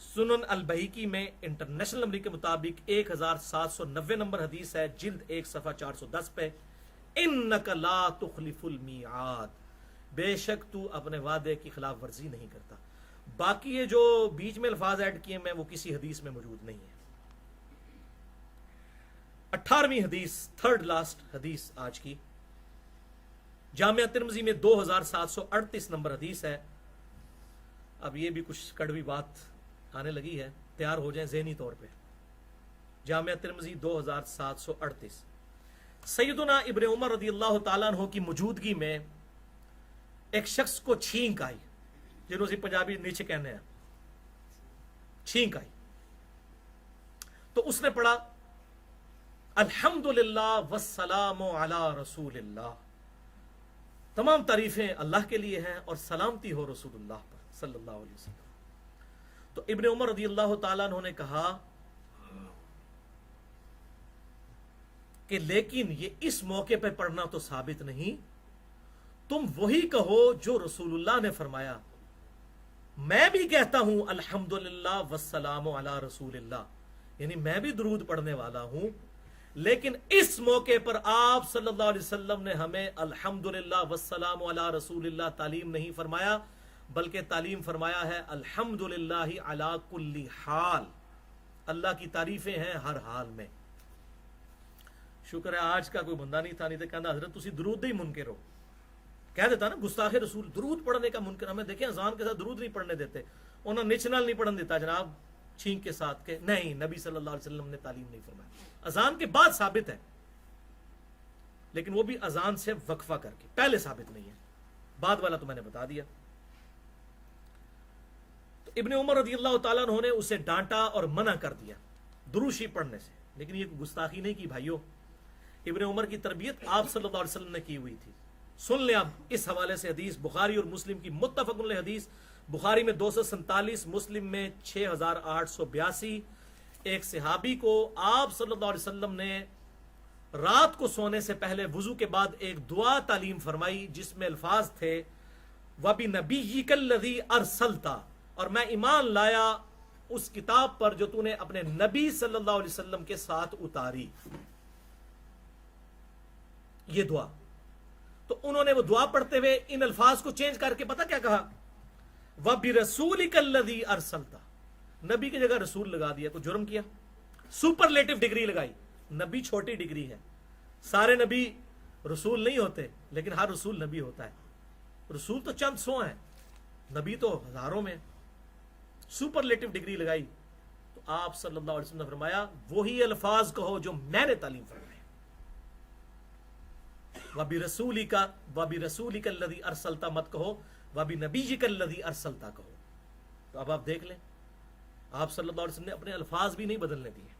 سنن البیہقی میں انٹرنیشنل نمبر کے مطابق 1790 نمبر حدیث ہے, جلد 1 صفحہ 410 پہ انک لا تخلف المیعاد, بے شک تو اپنے وعدے کی خلاف ورزی نہیں کرتا. باقی یہ جو بیچ میں الفاظ ایڈ کیے میں وہ کسی حدیث میں موجود نہیں ہے. 18ویں حدیث, 3rd لاسٹ حدیث آج کی, جامعہ ترمذی میں 2738 نمبر حدیث ہے. اب یہ بھی کچھ کڑوی بات آنے لگی ہے, تیار ہو جائیں ذہنی طور پہ. جامعہ ترمذی 2738. سیدنا ابن عمر رضی اللہ تعالیٰ عنہ کی موجودگی میں ایک شخص کو چھینک آئی, جنہوں سے پنجابی نیچے کہنے ہیں, چھینک آئی تو اس نے پڑھا الحمدللہ والسلام علی رسول اللہ, تمام تعریفیں اللہ کے لیے ہیں اور سلامتی ہو رسول اللہ پر صلی اللہ علیہ وسلم. تو ابن عمر رضی اللہ تعالیٰ عنہ نے کہا کہ لیکن یہ اس موقع پہ پڑھنا تو ثابت نہیں، تم وہی کہو جو رسول اللہ نے فرمایا۔ میں بھی کہتا ہوں الحمدللہ والسلام علی رسول اللہ، یعنی میں بھی درود پڑھنے والا ہوں، لیکن اس موقع پر آپ صلی اللہ علیہ وسلم نے ہمیں الحمدللہ والسلام علی رسول اللہ تعلیم نہیں فرمایا، بلکہ تعلیم فرمایا ہے الحمدللہ علی کل حال، اللہ کی تعریفیں ہیں ہر حال میں۔ شکر ہے آج کا کوئی بندہ نہیں تھا، نہیں تو کہنا حضرت تسی درود ہی منکر ہو، کہہ دیتا نا گستاخ رسول درود پڑھنے کا منکر۔ ہمیں دیکھیں اذان کے ساتھ درود نہیں پڑھنے دیتے، انہوں نے نیچنل نہیں پڑھنے دیتا جناب چھینک کے ساتھ، کہ نہیں نبی صلی اللہ علیہ وسلم نے تعلیم نہیں فرمایا۔ اذان کے بعد ثابت ہے، لیکن وہ بھی اذان سے وقفہ کر کے، پہلے ثابت نہیں ہے، بعد والا تو میں نے بتا دیا۔ تو ابن عمر رضی اللہ تعالیٰ عنہ نے اسے ڈانٹا اور منع کر دیا درود شریف پڑھنے سے، لیکن یہ گستاخی نہیں کی بھائیو، ابن عمر کی تربیت آپ صلی اللہ علیہ وسلم نے کی ہوئی تھی۔ سن لیں اب اس حوالے سے حدیث بخاری اور مسلم کی متفق علیہ حدیث، بخاری میں 247، مسلم میں 6882۔ ایک صحابی کو آپ صلی اللہ علیہ وسلم نے رات کو سونے سے پہلے وضو کے بعد ایک دعا تعلیم فرمائی، جس میں الفاظ تھے وَبِنَبِيِّكَ الَّذِي أَرْسَلْتَ، اور میں ایمان لایا اس کتاب پر جو تو نے اپنے نبی صلی اللہ علیہ وسلم کے ساتھ اتاری، یہ دعا۔ تو انہوں نے وہ دعا پڑھتے ہوئے ان الفاظ کو چینج کر کے پتہ کیا کہا، وَبِرَسُولِكَ الَّذِي أَرْسَلْتَ، نبی کی جگہ رسول لگا دیا، کوئی جرم کیا؟ سپرلیٹو ڈگری لگائی، نبی چھوٹی ڈگری ہے، سارے نبی رسول نہیں ہوتے، لیکن ہر رسول نبی ہوتا ہے، رسول تو چند سو ہیں، نبی تو ہزاروں میں، سپرلیٹو ڈگری لگائی۔ تو آپ صلی اللہ علیہ وسلم نے فرمایا وہی الفاظ کہو جو میں نے تعلیم فرمایا، وَبِرَسُولِكَ الَّذِي أَرْسَلْتَ مت کہو، وَبِنَبِيِّكَ الَّذِي أَرْسَلْتَ کہو۔ تو اب آپ دیکھ لیں آپ صلی اللہ علیہ وسلم نے اپنے الفاظ بھی نہیں بدلنے دیے۔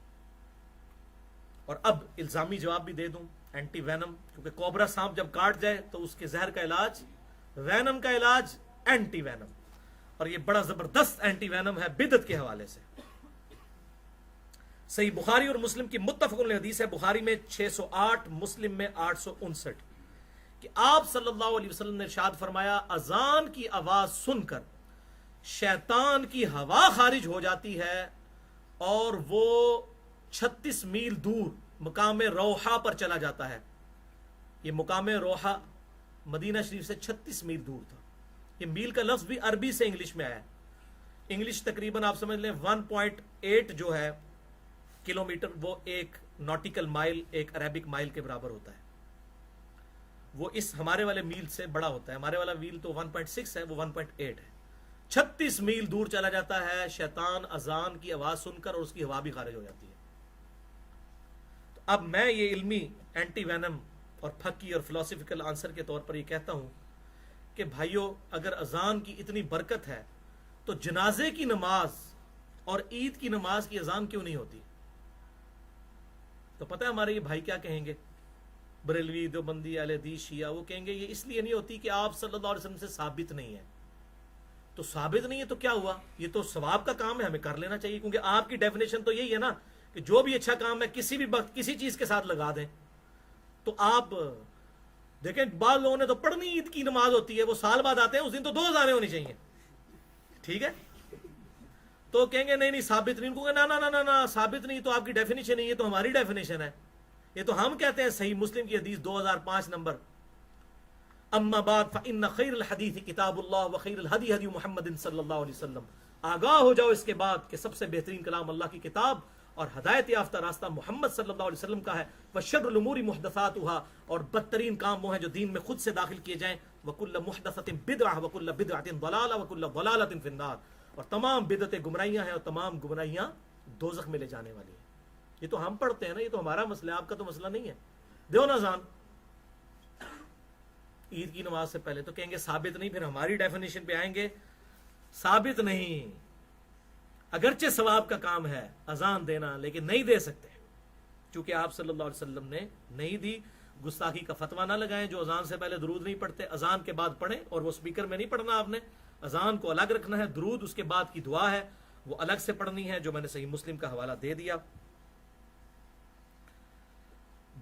اور اب الزامی جواب بھی دے دوں، اینٹی وینم، کیونکہ کوبرا سانپ جب کاٹ جائے تو اس کے زہر کا علاج، وینم کا علاج اینٹی وینم، اور یہ بڑا زبردست اینٹی وینم ہے بدعت کے حوالے سے۔ صحیح بخاری اور مسلم کی متفق علیہ حدیث ہے، بخاری میں 608، مسلم میں 859، کہ آپ صلی اللہ علیہ وسلم نے ارشاد فرمایا اذان کی آواز سن کر شیطان کی ہوا خارج ہو جاتی ہے اور وہ 36 میل دور مقام روحا پر چلا جاتا ہے۔ یہ مقام روحا مدینہ شریف سے 36 میل دور تھا۔ یہ میل کا لفظ بھی عربی سے انگلش میں آیا ہے، انگلش تقریباً آپ سمجھ لیں 1.8 جو ہے کلومیٹر، وہ ایک ناٹیکل مائل، ایک عربک مائل کے برابر ہوتا ہے، وہ اس ہمارے والے میل سے بڑا ہوتا ہے، ہمارے والا میل تو 1.6 ہے، وہ 1.8 ہے۔ 36 میل دور چلا جاتا ہے شیطان اذان کی آواز سن کر، اور اس کی ہوا بھی خارج ہو جاتی ہے۔ تو اب میں یہ علمی اینٹی وینم اور پھکی اور فلسفیکل آنسر کے طور پر یہ کہتا ہوں کہ بھائیو، اگر اذان کی اتنی برکت ہے تو جنازے کی نماز اور عید کی نماز کی اذان کیوں نہیں ہوتی؟ تو پتہ ہے ہمارے یہ بھائی کیا کہیں گے، بریلوی، دیوبندی، اہل حدیث، شیعہ، وہ کہیں گے یہ اس لیے نہیں ہوتی کہ آپ صلی اللہ علیہ وسلم سے ثابت نہیں ہے۔ تو ثابت نہیں ہے تو کیا ہوا؟ یہ تو ثواب کا کام ہے، ہمیں کر لینا چاہیے، کیونکہ آپ کی ڈیفینیشن تو یہی ہے نا کہ جو بھی اچھا کام ہے کسی بھی وقت کسی چیز کے ساتھ لگا دیں۔ تو آپ دیکھیں بعض لوگوں نے تو پڑھنی عید کی نماز ہوتی ہے، وہ سال بعد آتے ہیں، اس دن تو 2 اذانیں ہونی چاہیے، ٹھیک ہے؟ تو کہیں گے نہیں نہیں ثابت نہیں، ان کو نا نا نا نا ثابت نہیں، تو آپ کی ڈیفینیشن ہے، یہ تو ہماری ڈیفینیشن ہے، یہ تو ہم کہتے ہیں۔ صحیح مسلم کی حدیث 2005 نمبر، اما بعد فإن خیر الحدیث کتاب اللہ وخیر الہدی ہدی محمد صلی اللہ علیہ وسلم، آگاہ ہو جاؤ اس کے بعد کہ سب سے بہترین کلام اللہ کی کتاب اور ہدایت یافتہ راستہ محمد صلی اللہ علیہ وسلم کا ہے، وشر الامور محدثاتها، اور بدترین کام وہ ہیں جو دین میں خود سے داخل کیے جائیں، وکل محدثۃ بدعہ وکل بدعۃ ضلالہ وکل ضلالۃ فی النار، اور تمام بدعتیں گمراہیاں ہیں اور تمام گمراہیاں دوزخ میں لے جانے والی ہیں۔ یہ تو ہم پڑھتے ہیں نا، یہ تو ہمارا مسئلہ ہے، آپ کا تو مسئلہ نہیں ہے۔ دیو نا اذان عید کی نماز سے پہلے، تو کہیں گے ثابت نہیں، پھر ہماری ڈیفینیشن پہ آئیں گے، ثابت نہیں، اگرچہ ثواب کا کام ہے اذان دینا، لیکن نہیں دے سکتے چونکہ آپ صلی اللہ علیہ وسلم نے نہیں دی۔ گستاخی کا فتویٰ نہ لگائیں، جو اذان سے پہلے درود نہیں پڑھتے اذان کے بعد پڑھیں، اور وہ سپیکر میں نہیں پڑھنا، آپ نے اذان کو الگ رکھنا ہے، درود اس کے بعد کی دعا ہے وہ الگ سے پڑھنی ہے، جو میں نے صحیح مسلم کا حوالہ دے دیا۔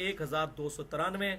1293,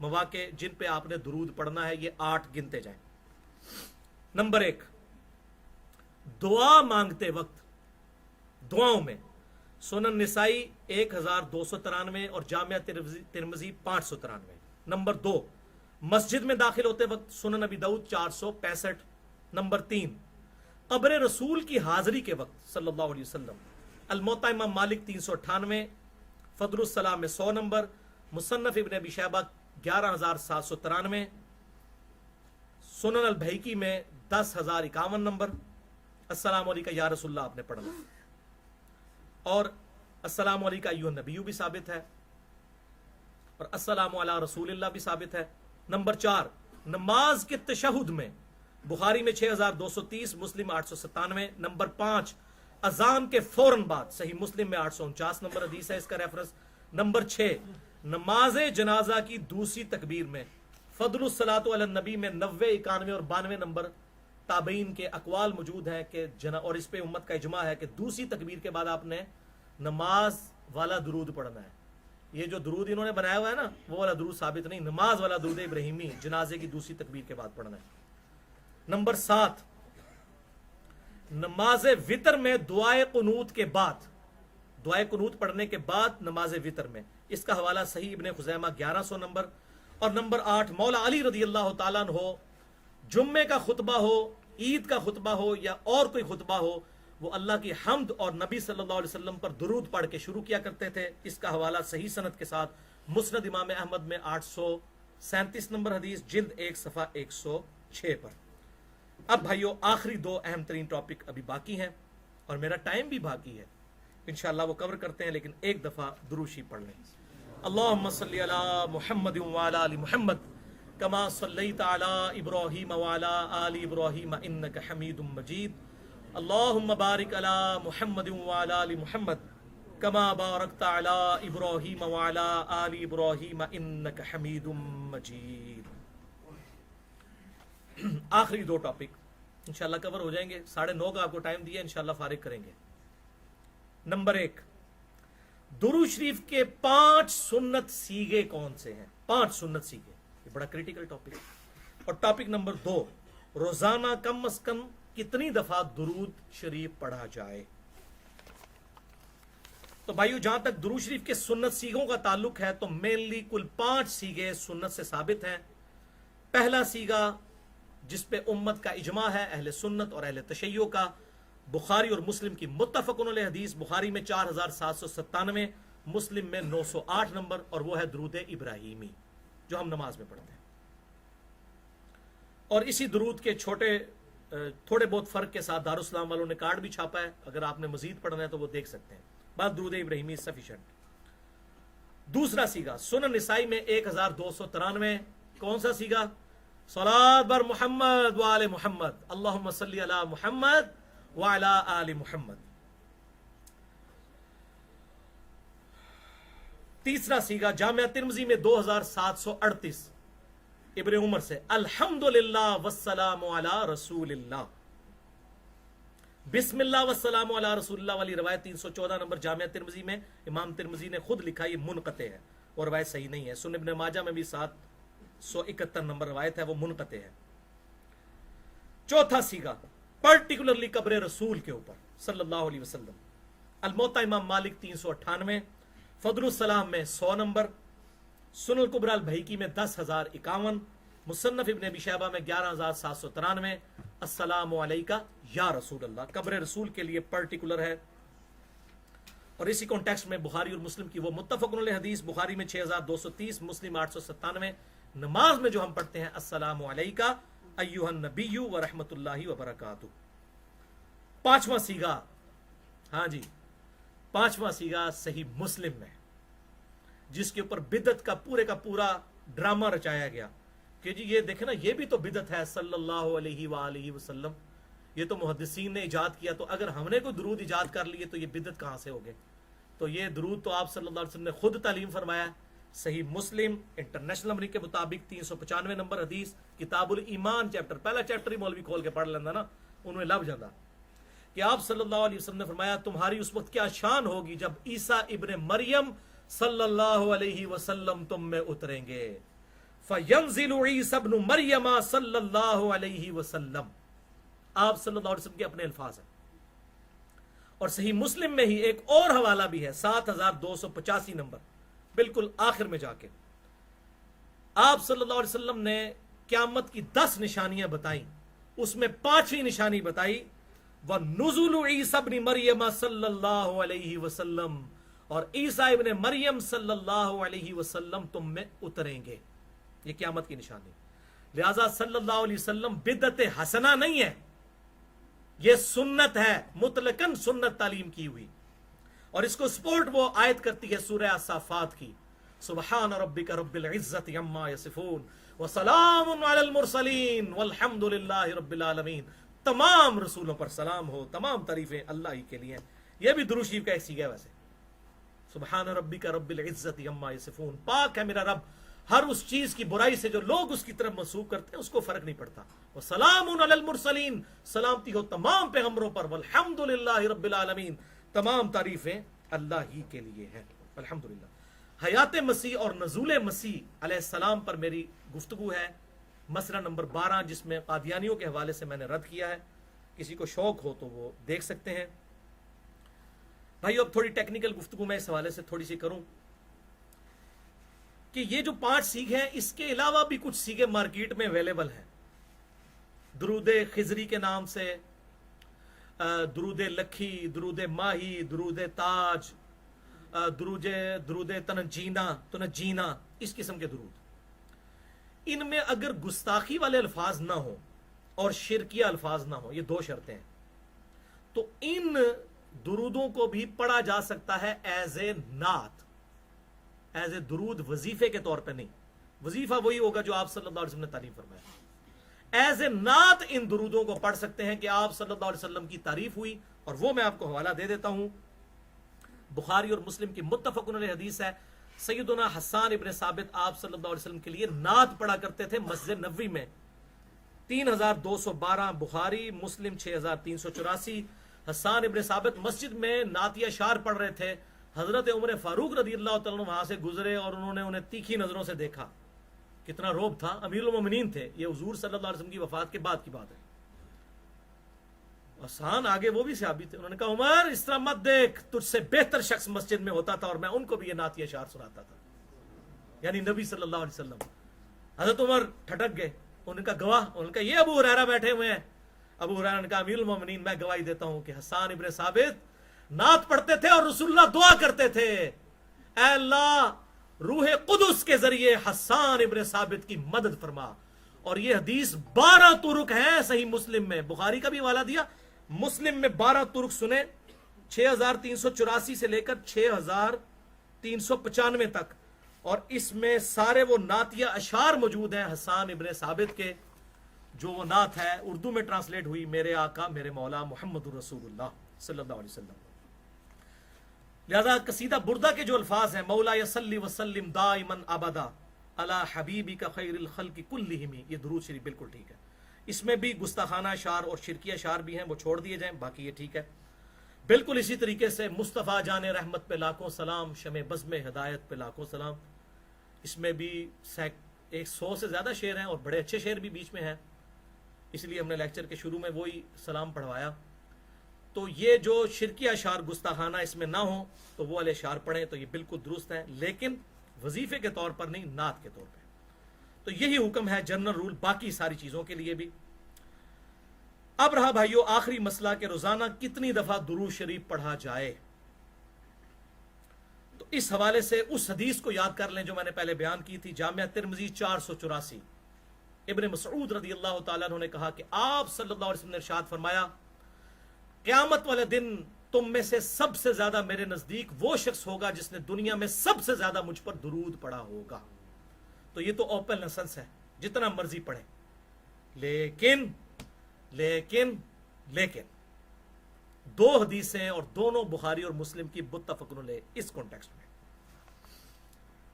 مواقع جن پہ آپ نے درود پڑھنا ہے، یہ 8 گنتے جائیں۔ نمبر 1، دعا مانگتے وقت دعاؤں میں سنن نسائی 1293 اور جامعہ ترمذی 593۔ نمبر 2، مسجد میں داخل ہوتے وقت سنن ابی داؤد 465۔ نمبر 3، قبر رسول کی حاضری کے وقت صلی اللہ علیہ وسلم، الموطا امام مالک 398، فضل الصلاح میں 100 نمبر، مصنف ابن ابی شیبہ 11793، سنن البیہقی میں 10051 نمبر۔ السلام علیکہ یا رسول اللہ آپ نے پڑھنا، اور السلام علیکہ ایھا النبی بھی ثابت ہے، اور السلام علی رسول اللہ بھی ثابت ہے۔ نمبر 4، نماز کے تشہد میں بخاری میں 6230، مسلم 897۔ نمبر 5، اذان کے فوراً بعد، صحیح مسلم میں 849 نمبر حدیث ہے اس کا ریفرنس۔ نمبر 6، نماز جنازہ کی دوسری تکبیر میں فضل الصلاۃ علی النبی میں 90، 91 اور 92 نمبر۔ تابعین کے اقوال موجود ہیں کہ اور اس پہ امت کا اجماع ہے کہ دوسری تکبیر کے بعد آپ نے نماز والا درود پڑھنا ہے۔ یہ جو درود انہوں نے بنایا ہوا ہے نا، وہ والا درود ثابت نہیں، نماز والا درود ابراہیمی جنازے کی دوسری تکبیر کے بعد پڑھنا ہے۔ نمبر 7، نماز وتر میں دعائے قنوت کے بعد، دعائے قنوت پڑھنے کے بعد نماز وتر میں، اس کا حوالہ صحیح ابن خزیمہ 1100 نمبر۔ اور نمبر 8، مولا علی رضی اللہ تعالیٰ عنہ جمعے کا خطبہ ہو، عید کا خطبہ ہو یا اور کوئی خطبہ ہو، وہ اللہ کی حمد اور نبی صلی اللہ علیہ وسلم پر درود پڑھ کے شروع کیا کرتے تھے۔ اس کا حوالہ صحیح سند کے ساتھ مسند امام احمد میں 837 نمبر حدیث، جلد 1 صفحہ 106 پر۔ اب بھائیو، آخری 2 اہم ترین ٹاپک ابھی باقی ہیں اور میرا ٹائم بھی باقی ہے، انشاءاللہ وہ کور کرتے ہیں، لیکن ایک دفعہ درود شریف پڑھ لیں۔ اللہم صلی علی محمد وعلی آل محمد کما صلیت علی ابراہیم وعلی آل ابراہیم انک حمید مجید۔ اللہم بارک علی محمد وعلی آل محمد کما بارکت علی ابراہیم وعلی آل ابراہیم انک حمید مجید۔ آخری 2 ٹاپک انشاءاللہ کور ہو جائیں گے، 9:30 کا آپ کو ٹائم دیا، انشاءاللہ فارغ کریں گے۔ نمبر 1، درود شریف کے 5 سنت سیغے کون سے ہیں؟ 5 سنت سیغے، یہ بڑا کریٹیکل ٹاپک ہے۔ اور ٹاپک نمبر 2، روزانہ کم از کم کتنی دفعہ درود شریف پڑھا جائے؟ تو بھائیو، جہاں تک درود شریف کے سنت سیغوں کا تعلق ہے تو مینلی کل 5 سیغے سنت سے ثابت ہیں۔ پہلا سیغہ جس پہ امت کا اجماع ہے، اہل سنت اور اہل تشیع کا، بخاری اور مسلم کی متفق علیہ حدیث، بخاری میں 4797، مسلم میں 908 نمبر، اور وہ ہے درود ابراہیمی جو ہم نماز میں پڑھتے ہیں۔ اور اسی درود کے تھوڑے بہت فرق کے ساتھ دارالاسلام والوں نے کارڈ بھی چھاپا ہے، اگر آپ نے مزید پڑھنا ہے تو وہ دیکھ سکتے ہیں۔ بات درود ابراہیمی سفیشنٹ۔ دوسرا سیغہ سنن نسائی میں 1293، کون سا سیغہ؟ صلاۃ بر محمد وآل محمد، اللہم صلی علی محمد وعلی آل محمد۔ تیسرا سیغہ جامعہ ترمذی میں 2738، ابن عمر سے، الحمدللہ والسلام علی رسول اللہ، بسم اللہ والسلام علی رسول اللہ والی روایت 314 نمبر جامعہ ترمذی میں، امام ترمذی نے خود لکھا یہ منقطع ہے اور روایت صحیح نہیں ہے۔ سنن ابن ماجہ میں بھی 771 نمبر روایت ہے، وہ منقطع ہے۔ چوتھا سیغہ پرٹیکولرلی قبر رسول کے اوپر صلی اللہ علیہ وسلم، الموطا امام مالک 398، فضل الصلاح میں 100 نمبر، سنن الکبریٰ البیہقی میں 10051، مصنف ابن ابی شیبہ میں 11793، السلام علیکہ یا رسول اللہ، قبر رسول کے لیے پرٹیکولر ہے۔ اور اسی کانٹیکسٹ میں بخاری اور مسلم کی وہ متفق علیہ حدیث، بخاری میں 6230، مسلم 897، نماز میں جو ہم پڑھتے ہیں السلام علیکہ ایھا النبی ورحمۃ اللہ وبرکاتہ۔ پانچواں سیغہ، ہاں جی، پانچواں سیغہ صحیح مسلم میں، جس کے اوپر بدعت کا پورا ڈرامہ رچایا گیا کہ جی یہ دیکھیں نا، یہ بھی تو بدعت ہے صلی اللہ علیہ وآلہ وسلم، یہ تو محدثین نے ایجاد کیا، تو اگر ہم نے کوئی درود ایجاد کر لیے تو یہ بدعت کہاں سے ہوگے؟ تو یہ درود تو آپ صلی اللہ علیہ وسلم نے خود تعلیم فرمایا ہے، صحیح مسلم انٹرنیشنل نمبر کے مطابق 395 نمبر حدیث، کتاب الایمان چیپٹر، پہلا چیپٹر ہی مولوی کھول کے پڑھ لینا نا، انہوں نے لب جانا کہ آپ صلی اللہ علیہ وسلم نے فرمایا تمہاری اس وقت کیا شان ہوگی جب عیسیٰ ابن مریم صلی اللہ علیہ وسلم تم میں اتریں گے، فینزل عیسی ابن مریم صلی اللہ علیہ وسلم. آپ صلی اللہ علیہ وسلم کے اپنے الفاظ ہیں. اور صحیح مسلم میں ہی ایک اور حوالہ بھی ہے 7285 نمبر بالکل آخر میں جا کے آپ صلی اللہ علیہ وسلم نے قیامت کی 10 نشانیاں بتائیں. اس میں 5ویں نشانی بتائی وَنُزُلُ عِيسَى ابْنِ مَرْيَمَ صلی اللہ علیہ وسلم, اور عیسیٰ ابن مریم صلی اللہ علیہ وسلم تم میں اتریں گے. یہ قیامت کی نشانی. لہذا صلی اللہ علیہ وسلم بدعت حسنہ نہیں ہے, یہ سنت ہے, مطلقاً سنت تعلیم کی ہوئی. اور اس کو سپورٹ وہ آیت کرتی ہے سورہ الصافات کی, سبحان ربک رب العزت عما یصفون وسلام علی المرسلین والحمد للہ رب العالمین. تمام رسولوں پر سلام ہو, تمام تعریفیں اللہ ہی کے لیے. یہ بھی درود شریف کا ایک سیغہ ہے ویسے, سبحان ربک رب العزت عما یصفون. پاک ہے میرا رب ہر اس چیز کی برائی سے جو لوگ اس کی طرف منسوب کرتے ہیں, اس کو فرق نہیں پڑتا. وسلام علی المرسلین, سلامتی ہو تمام پیغمبروں پر. والحمد للہ رب العالمین, تمام تعریفیں اللہ ہی کے لیے ہیں. الحمدللہ. حیات مسیح اور نزول مسیح علیہ السلام پر میری گفتگو ہے, مسئلہ نمبر 12, جس میں قادیانیوں کے حوالے سے میں نے رد کیا ہے. کسی کو شوق ہو تو وہ دیکھ سکتے ہیں. بھائیو اب تھوڑی ٹیکنیکل گفتگو میں اس حوالے سے تھوڑی سی کروں کہ یہ جو 5 سیغے ہیں, اس کے علاوہ بھی کچھ سیغے مارکیٹ میں اویلیبل ہیں. درود خضری کے نام سے, درود لکھی, درود ماہی, درود تاج, درود تنجینا, اس قسم کے درود. ان میں اگر گستاخی والے الفاظ نہ ہوں اور شرکیہ الفاظ نہ ہوں, یہ 2 شرطیں ہیں, تو ان درودوں کو بھی پڑھا جا سکتا ہے ایز اے نعت, ایز اے درود, وظیفے کے طور پہ نہیں. وظیفہ وہی ہوگا جو آپ صلی اللہ علیہ وسلم نے تعریف فرمایا. ایز اے نعت ان درودوں کو پڑھ سکتے ہیں کہ آپ صلی اللہ علیہ وسلم کی تعریف ہوئی, اور وہ میں آپ کو حوالہ دے دیتا ہوں. بخاری اور مسلم کی متفق علیہ حدیث ہے, سیدنا حسان ابن ثابت آپ صلی اللہ علیہ وسلم کے لیے نعت پڑھا کرتے تھے مسجد نبوی میں. 3212 بخاری, مسلم 6384. حسان ابن ثابت مسجد میں نعتیہ اشعار پڑھ رہے تھے. حضرت عمر فاروق رضی اللہ تعالیٰ عنہ وہاں سے گزرے اور انہوں نے انہیں تیکھی نظروں سے دیکھا. کتنا روب تھا, امیر المومنین تھے. یہ حضور صلی اللہ علیہ وسلم کی وفات کے بعد کی بات ہے. حسان آگے وہ بھی صحابی تھے. انہوں نے کہا عمر اس طرح مت دیکھ, تجھ سے بہتر شخص مسجد میں ہوتا تھا اور میں ان کو بھی یہ نعتیہ اشعار سناتا تھا, یعنی نبی صلی اللہ علیہ وسلم. حضرت عمر ٹھٹک گئے. انہوں نے کہا گواہ؟ انہوں نے کہا یہ ابو ہریرہ بیٹھے ہوئے ہیں. ابو ہریرہ نے کہا امیر المومنین میں گواہی دیتا ہوں کہ حسان ابن ثابت نعت پڑھتے تھے اور رسول اللہ دعا کرتے تھے, اے اللہ روح قدس کے ذریعے حسان ابن ثابت کی مدد فرما. اور یہ حدیث 12 طرق ہیں صحیح مسلم میں. بخاری کا بھی حوالہ دیا, مسلم میں 12 طرق سنے, 6384 سے لے کر 6395 تک. اور اس میں سارے وہ نعتیہ اشعار موجود ہیں حسان ابن ثابت کے, جو وہ نعت ہے اردو میں ٹرانسلیٹ ہوئی, میرے آقا میرے مولا محمد رسول اللہ صلی اللہ علیہ وسلم. لہذا قصیدہ بردہ کے جو الفاظ ہیں, مولا یصلی وسلم دائما ابدا علی حبیبک خیر الخلق کلہم, یہ درود شریف بالکل ٹھیک ہے. اس میں بھی گستاخانہ اشعار اور شرکی اشعار بھی ہیں, وہ چھوڑ دیے جائیں, باقی یہ ٹھیک ہے. بالکل اسی طریقے سے مصطفیٰ جان رحمت پہ لاکھوں سلام, شمع بزم ہدایت پہ لاکھوں سلام. اس میں بھی 100 سے زیادہ شعر ہیں اور بڑے اچھے شعر بھی بیچ میں ہیں, اس لیے ہم نے لیکچر کے شروع میں وہی سلام پڑھوایا. تو یہ جو شرکی اشعار گستاخانہ اس میں نہ ہوں تو وہ والے اشعار پڑھیں تو یہ بالکل درست ہے, لیکن وظیفے کے طور پر نہیں, نعت کے طور پہ. تو یہی حکم ہے جنرل رول باقی ساری چیزوں کے لیے بھی. اب رہا بھائیو آخری مسئلہ کہ روزانہ کتنی دفعہ درود شریف پڑھا جائے. تو اس حوالے سے اس حدیث کو یاد کر لیں جو میں نے پہلے بیان کی تھی, جامعہ ترمذی 484. ابن مسعود رضی اللہ تعالیٰ عنہ نے کہا کہ آپ صلی اللہ علیہ وسلم نے ارشاد فرمایا, قیامت والے دن تم میں سے سب سے زیادہ میرے نزدیک وہ شخص ہوگا جس نے دنیا میں سب سے زیادہ مجھ پر درود پڑھا ہوگا. تو یہ تو اوپن لائسنس ہے, جتنا مرضی پڑھیں, لیکن لیکن لیکن 2 حدیثیں اور دونوں بخاری اور مسلم کی متفق علیہ اس کانٹیکسٹ میں,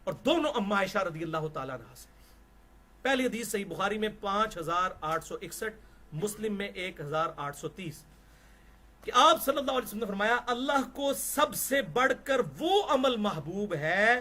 اور دونوں ام عائشہ رضی اللہ تعالیٰ عنہا سے. پہلی حدیث صحیح بخاری میں 5861, مسلم میں 1830, کہ آپ صلی اللہ علیہ وسلم نے فرمایا اللہ کو سب سے بڑھ کر وہ عمل محبوب ہے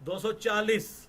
240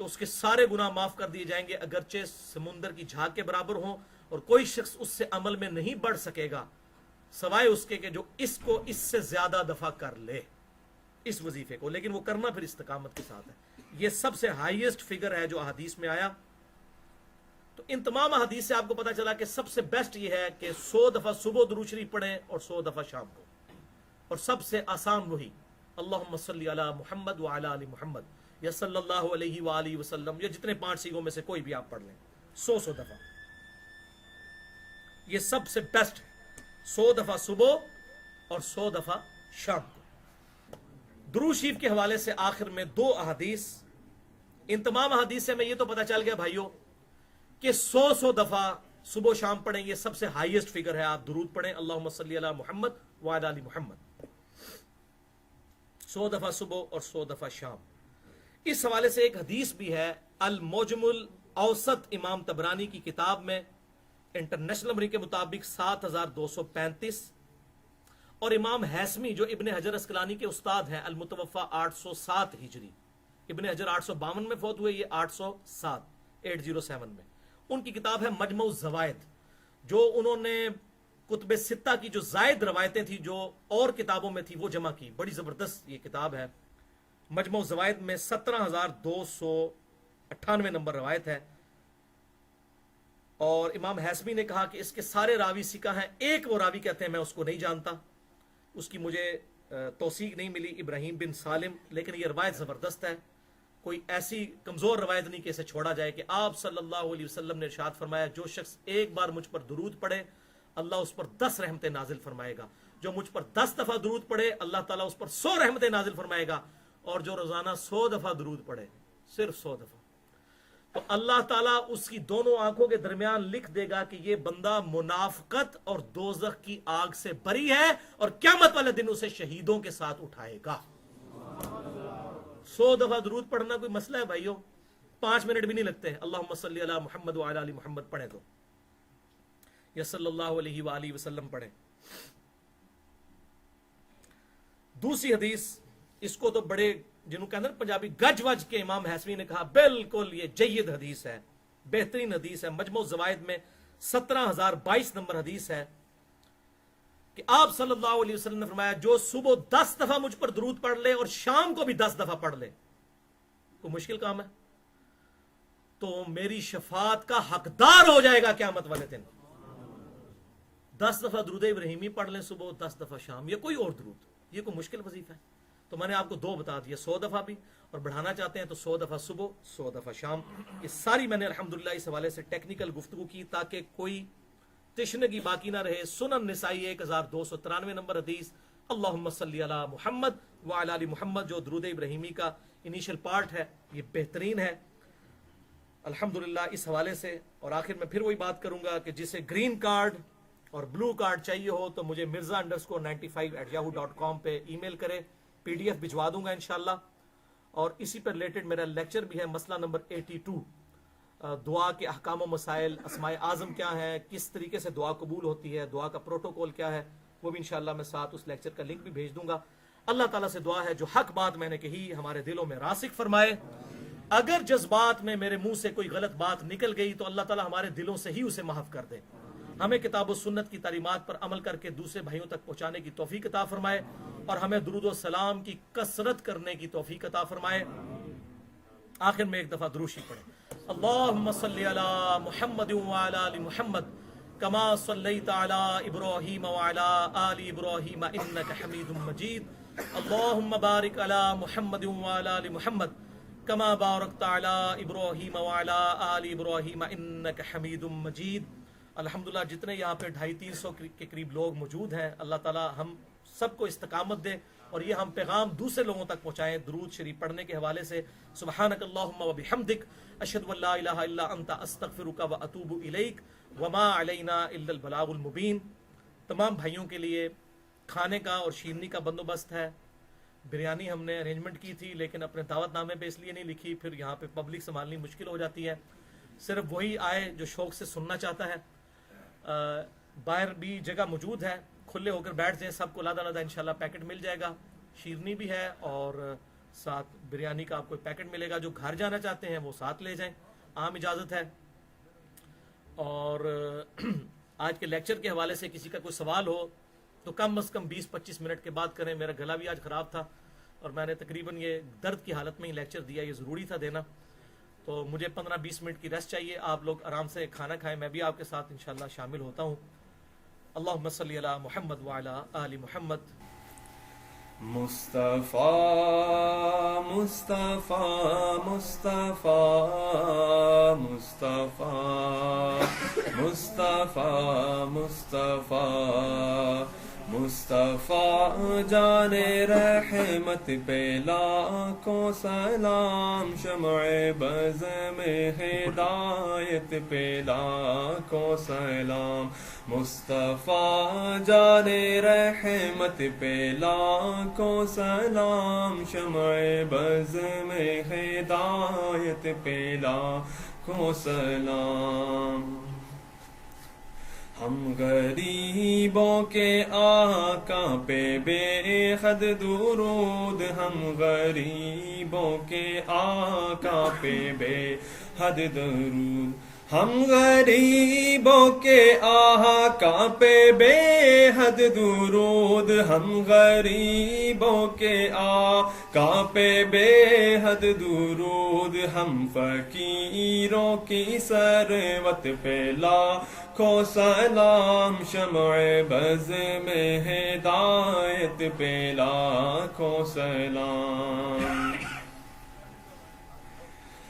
تو اس کے سارے گناہ معاف کر دیے جائیں گے اگرچہ سمندر کی جھاگ کے برابر ہوں، اور کوئی شخص اس سے عمل میں نہیں بڑھ سکے گا سوائے اس کے کہ جو اس کو اس سے زیادہ دفعہ کر لے اس وظیفے کو، لیکن وہ کرنا پھر استقامت کے ساتھ ہے۔ یہ سب سے ہائیسٹ فگر ہے جو احادیث میں آیا۔ تو ان تمام احادیث سے آپ کو پتا چلا کہ سب سے بیسٹ یہ ہے کہ 100 دفعہ صبح درود شریف پڑھیں اور 100 دفعہ شام کو، اور سب سے آسان وہی اللہم صلی علی محمد وعلی آل محمد یا صلی اللہ علیہ وآلہ وسلم، یا جتنے 5 سیغوں میں سے کوئی بھی آپ پڑھ لیں 100 دفعہ، یہ سب سے بیسٹ ہے۔ 100 دفعہ صبح اور 100 دفعہ شام کو۔ درود شریف کے حوالے سے آخر میں 2 احادیث، ان تمام احادیث سے ہمیں یہ تو پتا چل گیا بھائیوں کہ 100 دفعہ صبح شام پڑھیں، یہ سب سے ہائیسٹ فگر ہے۔ آپ درود پڑھیں اللہم صلی علی محمد وعلی آل محمد، 100 دفعہ صبح اور 100 دفعہ شام۔ اس حوالے سے ایک حدیث بھی ہے المعجم الاوسط امام طبرانی کی کتاب میں، انٹرنیشنل نمبر کے مطابق 7235، اور امام حیثمی جو ابن حجر اسقلانی کے استاد ہیں المتوفى 807 ہجری، ابن حجر 852 میں فوت ہوئے، یہ 807 میں، ان کی کتاب ہے مجمع الزوائد، جو انہوں نے کتب ستہ کی جو زائد روایتیں تھی جو اور کتابوں میں تھی وہ جمع کی، بڑی زبردست یہ کتاب ہے۔ مجمع الزوائد میں 17298 نمبر روایت ہے، اور امام حیثمی نے کہا کہ اس کے سارے راوی ثقہ ہیں، ایک وہ راوی کہتے ہیں میں اس کو نہیں جانتا، اس کی مجھے توثیق نہیں ملی، ابراہیم بن سالم، لیکن یہ روایت زبردست ہے، کوئی ایسی کمزور روایت نہیں کہ اسے چھوڑا جائے، کہ آپ صلی اللہ علیہ وسلم نے ارشاد فرمایا جو شخص ایک بار مجھ پر درود پڑھے اللہ اس پر 10 رحمتیں نازل فرمائے گا، جو مجھ پر 10 دفعہ درود پڑھے اللہ تعالیٰ اس پر 100 رحمتیں نازل فرمائے گا، اور جو روزانہ 100 دفعہ درود پڑھے، صرف 100 دفعہ، تو اللہ تعالیٰ اس کی دونوں آنکھوں کے درمیان لکھ دے گا کہ یہ بندہ منافقت اور دوزخ کی آگ سے بری ہے، اور قیامت والے دن اسے شہیدوں کے ساتھ اٹھائے گا۔ 100 دفعہ درود پڑھنا کوئی مسئلہ ہے بھائیو، 5 منٹ بھی نہیں لگتے، اللہم صلی علی محمد وعلی آل محمد پڑھیں تو، یا صلی اللہ علیہ وآلہ وسلم پڑھیں۔ دوسری حدیث، اس کو تو بڑے جنہوں کہ اندر پنجابی گج وج کے امام حیثمی نے کہا بالکل یہ جید حدیث ہے، بہترین حدیث ہے، مجموع الزوائد میں 17022 نمبر حدیث ہے، کہ آپ صلی اللہ علیہ وسلم نے فرمایا جو صبح 10 دفعہ مجھ پر درود پڑھ لے اور شام کو بھی 10 دفعہ پڑھ لے، کوئی مشکل کام ہے، تو میری شفاعت کا حقدار ہو جائے گا قیامت والے دن۔ 10 دفعہ درود ابراہیمی پڑھ لیں صبح، 10 دفعہ شام، یہ کوئی اور درود، یہ کوئی مشکل وظیفہ ہے؟ تو میں نے آپ کو 2 بتا دیا، 100 دفعہ بھی، اور بڑھانا چاہتے ہیں تو 100 دفعہ صبح، 100 دفعہ شام۔ یہ ساری میں نے الحمدللہ اس حوالے سے ٹیکنیکل گفتگو کی تاکہ کوئی تشنگی باقی نہ رہے۔ سنن نسائی 1293 نمبر حدیث، اللہم صلی علی محمد وعلی آل محمد، جو درود ابراہیمی کا انیشل پارٹ ہے، یہ بہترین ہے الحمدللہ اس حوالے سے۔ اور آخر میں پھر وہی بات کروں گا کہ جسے گرین کارڈ اور بلو کارڈ چاہیے ہو تو مجھے mirza_95@yahoo.com پہ ای میل کرے، PDF بھجوا دوں گا انشاءاللہ۔ اور اسی پر ریلیٹڈ میرا لیکچر بھی ہے، مسئلہ نمبر 82، دعا کے احکام و مسائل، اسماء اعظم کیا ہے، کس طریقے سے دعا قبول ہوتی ہے، دعا کا پروٹوکول کیا ہے، وہ بھی انشاءاللہ میں ساتھ اس لیکچر کا لنک بھی بھیج دوں گا۔ اللہ تعالیٰ سے دعا ہے جو حق بات میں نے کہی ہمارے دلوں میں راسخ فرمائے، اگر جذبات میں میرے منہ سے کوئی غلط بات نکل گئی تو اللہ تعالیٰ ہمارے دلوں سے ہی اسے محو کر دے، ہمیں کتاب و سنت کی تعلیمات پر عمل کر کے دوسرے بھائیوں تک پہنچانے کی توفیق عطا فرمائے، اور ہمیں درود و سلام کی کثرت کرنے کی توفیق عطا فرمائے۔ آخر میں ایک دفعہ درود شریف پڑھیں، اللہم صلی علی محمد وعلی آل محمد کما صلیت علی ابراہیم وعلی آل ابراہیم انک حمید مجید، اللہم بارک علی محمد وعلی آل محمد کما بارکت علی ابراہیم وعلی آل ابراہیم انک حمید مجید۔ الحمدللہ جتنے یہاں پہ 250-300 کے قریب لوگ موجود ہیں، اللہ تعالی ہم سب کو استقامت دے اور یہ ہم پیغام دوسرے لوگوں تک پہنچائیں درود شریف پڑھنے کے حوالے سے۔ سبحانک اللہم و بحمدک، اشہد ان لا الہ الا انت، استغفرک و اتوب الیک، وما علینا الا البلاغ المبین۔ تمام بھائیوں کے لیے کھانے کا اور شیرنی کا بندوبست ہے، بریانی ہم نے ارینجمنٹ کی تھی لیکن اپنے دعوت نامے پہ اس لیے نہیں لکھی، پھر یہاں پہ پبلک سنبھالنی مشکل ہو جاتی ہے، صرف وہی آئے جو شوق سے سننا چاہتا ہے۔ باہر بھی جگہ موجود ہے، کھلے ہو کر بیٹھ جائیں، سب کو لادہ لادہ انشاءاللہ پیکٹ مل جائے گا، شیرنی بھی ہے اور ساتھ بریانی کا آپ کو پیکٹ ملے گا. جو گھر جانا چاہتے ہیں وہ ساتھ لے جائیں, عام اجازت ہے. اور آج کے لیکچر کے حوالے سے کسی کا کوئی سوال ہو تو کم از کم 20-25 منٹ کے بعد کریں. میرا گلا بھی آج خراب تھا اور میں نے تقریباً یہ درد کی حالت میں ہی لیکچر دیا, یہ ضروری تھا دینا. تو مجھے 15-20 منٹ کی ریسٹ چاہیے. آپ لوگ آرام سے کھانا کھائیں, میں بھی آپ کے ساتھ انشاءاللہ شامل ہوتا ہوں. اللہم صلی علی محمد وعلی آل محمد. مصطفیٰ مصطفیٰ مصطفیٰ مصطفیٰ مصطفیٰ مصطفیٰ مصطفیٰ جان رحمت پہ لاکھوں سلام, شمع بز میں ہدایت پہ لاکھوں سلام. مصطفیٰ جان رحمت پہ لاکھوں سلام, شمع بز میں ہدایت پہ لاکھوں سلام. ہم غریبوں کے آقا پہ بے حد درود, ہم غریبوں کے آقا پہ بے حد درود, ہم غریبوں کے آقا پہ بے حد درود, ہم غریبوں کے آقا پہ بے حد درود. ہم فقیروں کی ثروت پہ لاکھوں سلام, شمع بز میں ہدایت پہ لاکھوں سلام.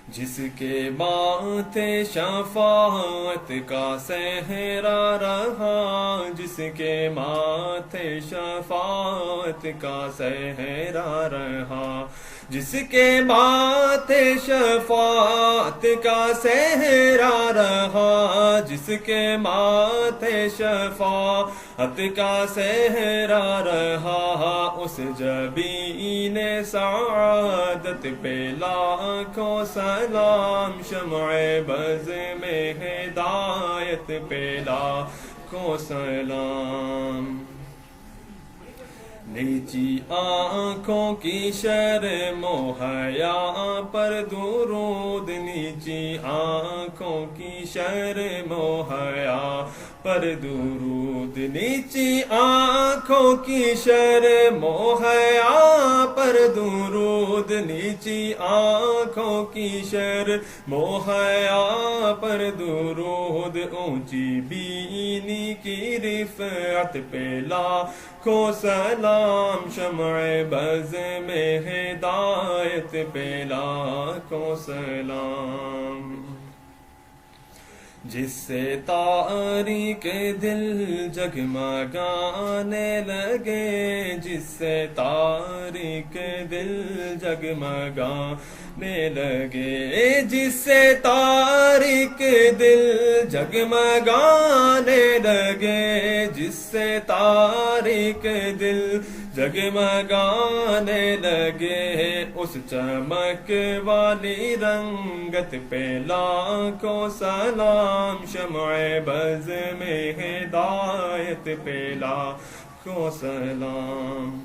جس کے ماتھے شفاعت کا صحرا رہا, جس کے ماتھے شفاعت کا صحرا رہا, جس کے ماتھے شفاعت کا صحرا رہا, جس کے ماتھے شفاعت کا صحرا رہا, اس جبین سعادت پہ لاکھوں سلام, شمع بز میں ہدایت پہ لاکھوں سلام. نیچی آنکھوں کی شرم و حیا پر درود, نیچی آنکھوں کی شرم و حیا پر درود, نیچی آنکھوں کی شرم و حیا پر درود, نیچی آنکھوں کی شرم و حیا پر درود. اونچی بینی کی رفعت پہ لاکھوں سلام, شمع بز میں ہدایت پہ لاکھوں سلام. جس سے تاریک دل جگمگانے لگے, جس سے تاریک دل جگمگانے لگے, جس سے تاریک دل جگمگانے لگے, جس سے تاریک دل جگمگانے لگے, اس چمک والی رنگت پہ لاکھوں سلام, شمع بز میں ہدایت پہ لاکھوں سلام.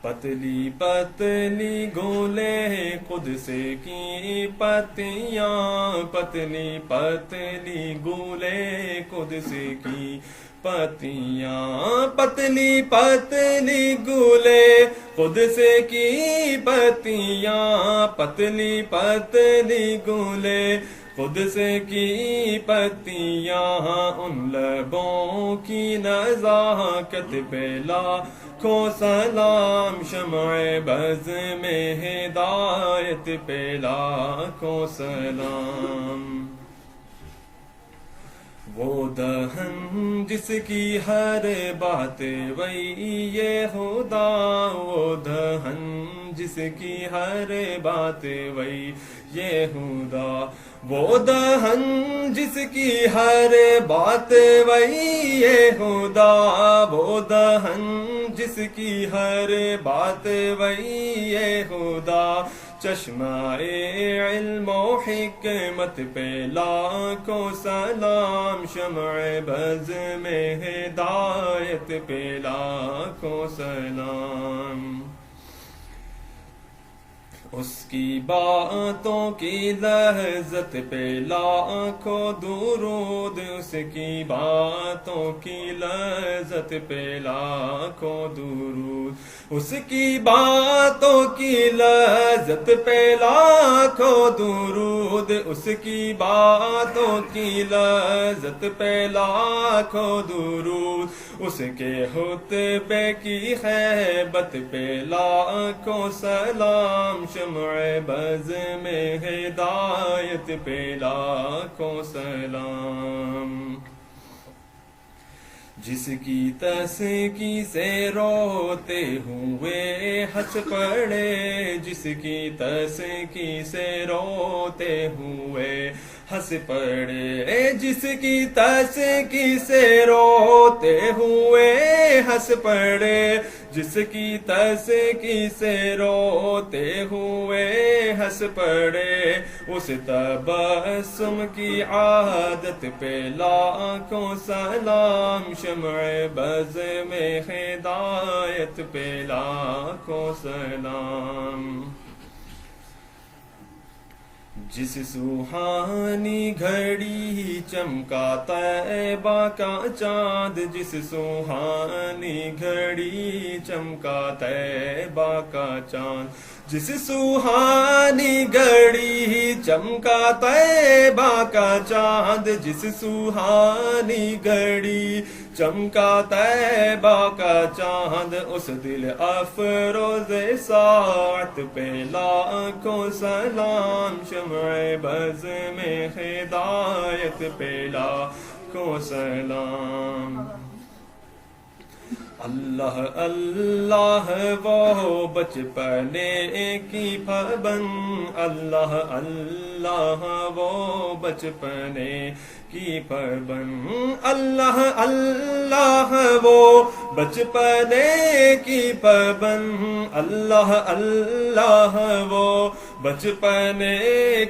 پتلی پتلی گولے قدس کی پتیاں, پتلی پتلی گولے قدس کی پتیاں, پتلی پتلی گولے قدس کی پتیاں, پتلی پتلی گولے قدس کی پتیاں, ان لبوں کی نزاکت پہ لاکھوں سلام, شمع بز میں ہدایت پہ لاکھوں سلام. وہ دہن جس کی ہر بات وہی یہ خدا, وہ دہن جس کی ہر بات وہی یہ خدا, وہ دہن جس کی ہر بات وہی یہ خدا, وہ دہن جس کی ہر بات وہی یہ خدا. چشمہ علم و حکمت پہ لاکھوں سلام, شمع بز میں ہدایت پہ لاکھوں سلام. اس کی باتوں کی لذت پہ لاکھوں درود، اس کی باتوں کی لذت پہ لاکھوں درود، اس کی باتوں کی لذت پہ لاکھوں درود، اس کی باتوں کی لذت پہ لاکھوں درود، اس کے خطبے کی خیبت پہ لاکھوں سلام، شمع بز میں ہدایت پہ لاکھوں سلام، جس کی تسکی سے روتے ہوئے ہنس پڑے، جس کی تسکی سے روتے ہوئے ہنس پڑے، جس کی تسکی سے روتے ہوئے ہنس پڑے، جس کی تسکی سے روتے ہوئے ہنس پڑے، اس تبسم کی عادت پہ لاکھوں سلام، شمع بز میں ہدایت پہ لاکھوں سلام، جس سوہانی گھڑی چمکا طیبہ کا چاند، جس سوہانی گھڑی چمکا طیبہ کا چاند، جس سوہانی گھڑی چمکا طیبہ کا چاند، جس سوہانی گھڑی چمکا طیبہ کا چاند، اس دل افروز ساعت پہ لاکھوں سلام، شمع بز میں ہدایت پہ لاکھوں سلام، اللہ اللہ وہ بچپنے کی پابند، اللہ اللہ وہ بچپنے کی پابند، اللہ اللہ وہ بچپنے کی پابند، اللہ اللہ وہ بچپنے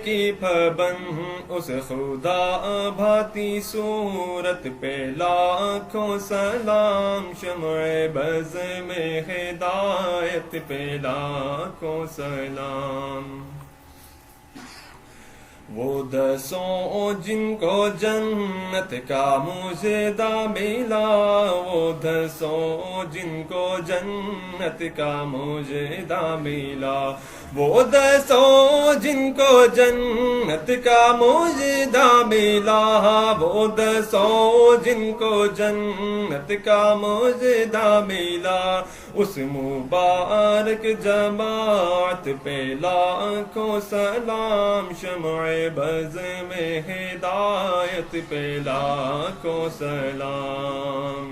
کی پابند، اس خدا بھاتی صورت پہ لاکھوں سلام، شمع بز میں ہدایت پہ لاکھوں سلام، وہ دسوں جن کو جنت کا مژدہ ملا، وہ دسوں جن کو جنت کا مژدہ ملا، وہ دسوں جن کو جنت کا مژدہ ملا، وہ دسوں جن کو جنت کا مژدہ ملا، اس مبارک جماعت پہ لاکھوں سلام، شمع بز میں ہدایت پہ لاکھوں سلام،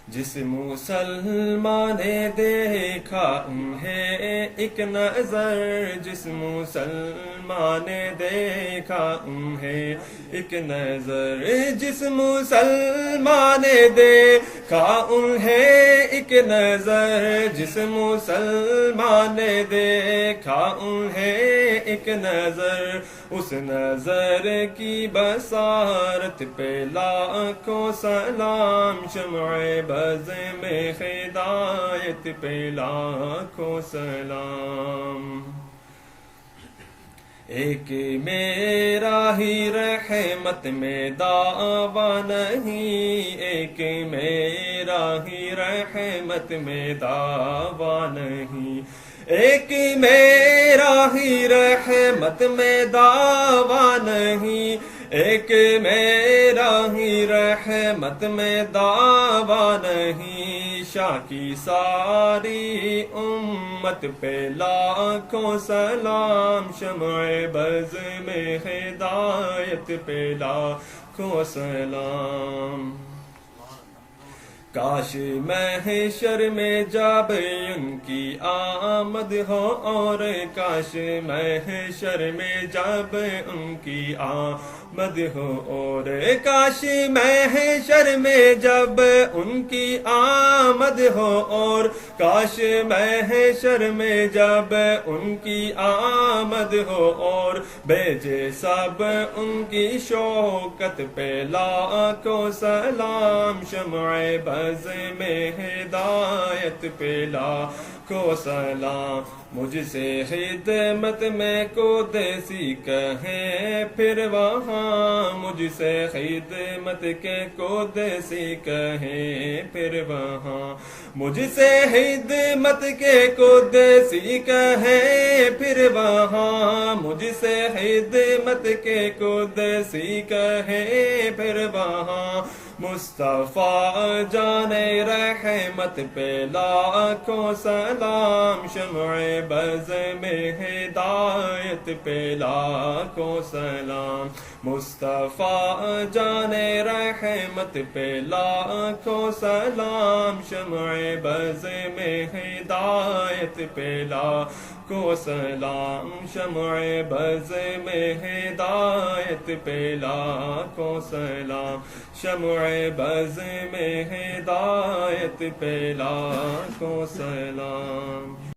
جس مسلمان نے دیکھا انہیں ایک نظر، جس مسلمان نے دیکھا انہیں ایک نظر، جس مسلمان نے دیکھا انہیں ایک نظر، جس مسلمان نے دیکھا انہیں ایک نظر، اس نظر کی بصارت پہ لاکھوں سلام، شمع بز میں ہدایت پہ لاکھوں سلام، ایک میرا ہی رحمت میں دعویٰ نہیں، ایک میرا ہی رحمت میں دعویٰ نہیں، ایک میرا ہی رحمت میں دعویٰ نہیں، ایک میرا ہی رحمت میں دعویٰ نہیں، شاہ کی ساری امت پہ لاکھوں سلام، شمع بز میں ہدایت پہ لاکھوں سلام، کاش محشر میں جب ان کی آمد ہو، اور کاش محشر میں جب ان کی آمد ہو، اور کاش محشر میں جب ان کی آمد ہو، اور کاش محشر میں جب ان کی آمد ہو، اور بھیجے سب ان کی شوکت پہ لاکھوں سلام، شمع بز میں ہدایت پہ لاکھوں سلام مجھ سے خدمت میں کو دیسی کہیں پھر وہاں مجھ سے خدمت کے کو دیسی کہیں پھر وہاں مجھ سے خدمت کے کو دیسی کہیں پھر وہاں مجھ سے خدمت کے کو دیسی کہیں پھر وہاں مصطفیٰ جان رحمت پہ لاکھوں سلام شمع بز میں ہدایت پہ لاکھوں سلام مصطفیٰ جان رحمت پہ لاکھوں سلام شمع بز میں ہدایت پہ لاکھوں سلام شمع بز میں ہدایت پہ لاکھوں سلام شمع بز میں ہدایت پہ لاکھوں سلام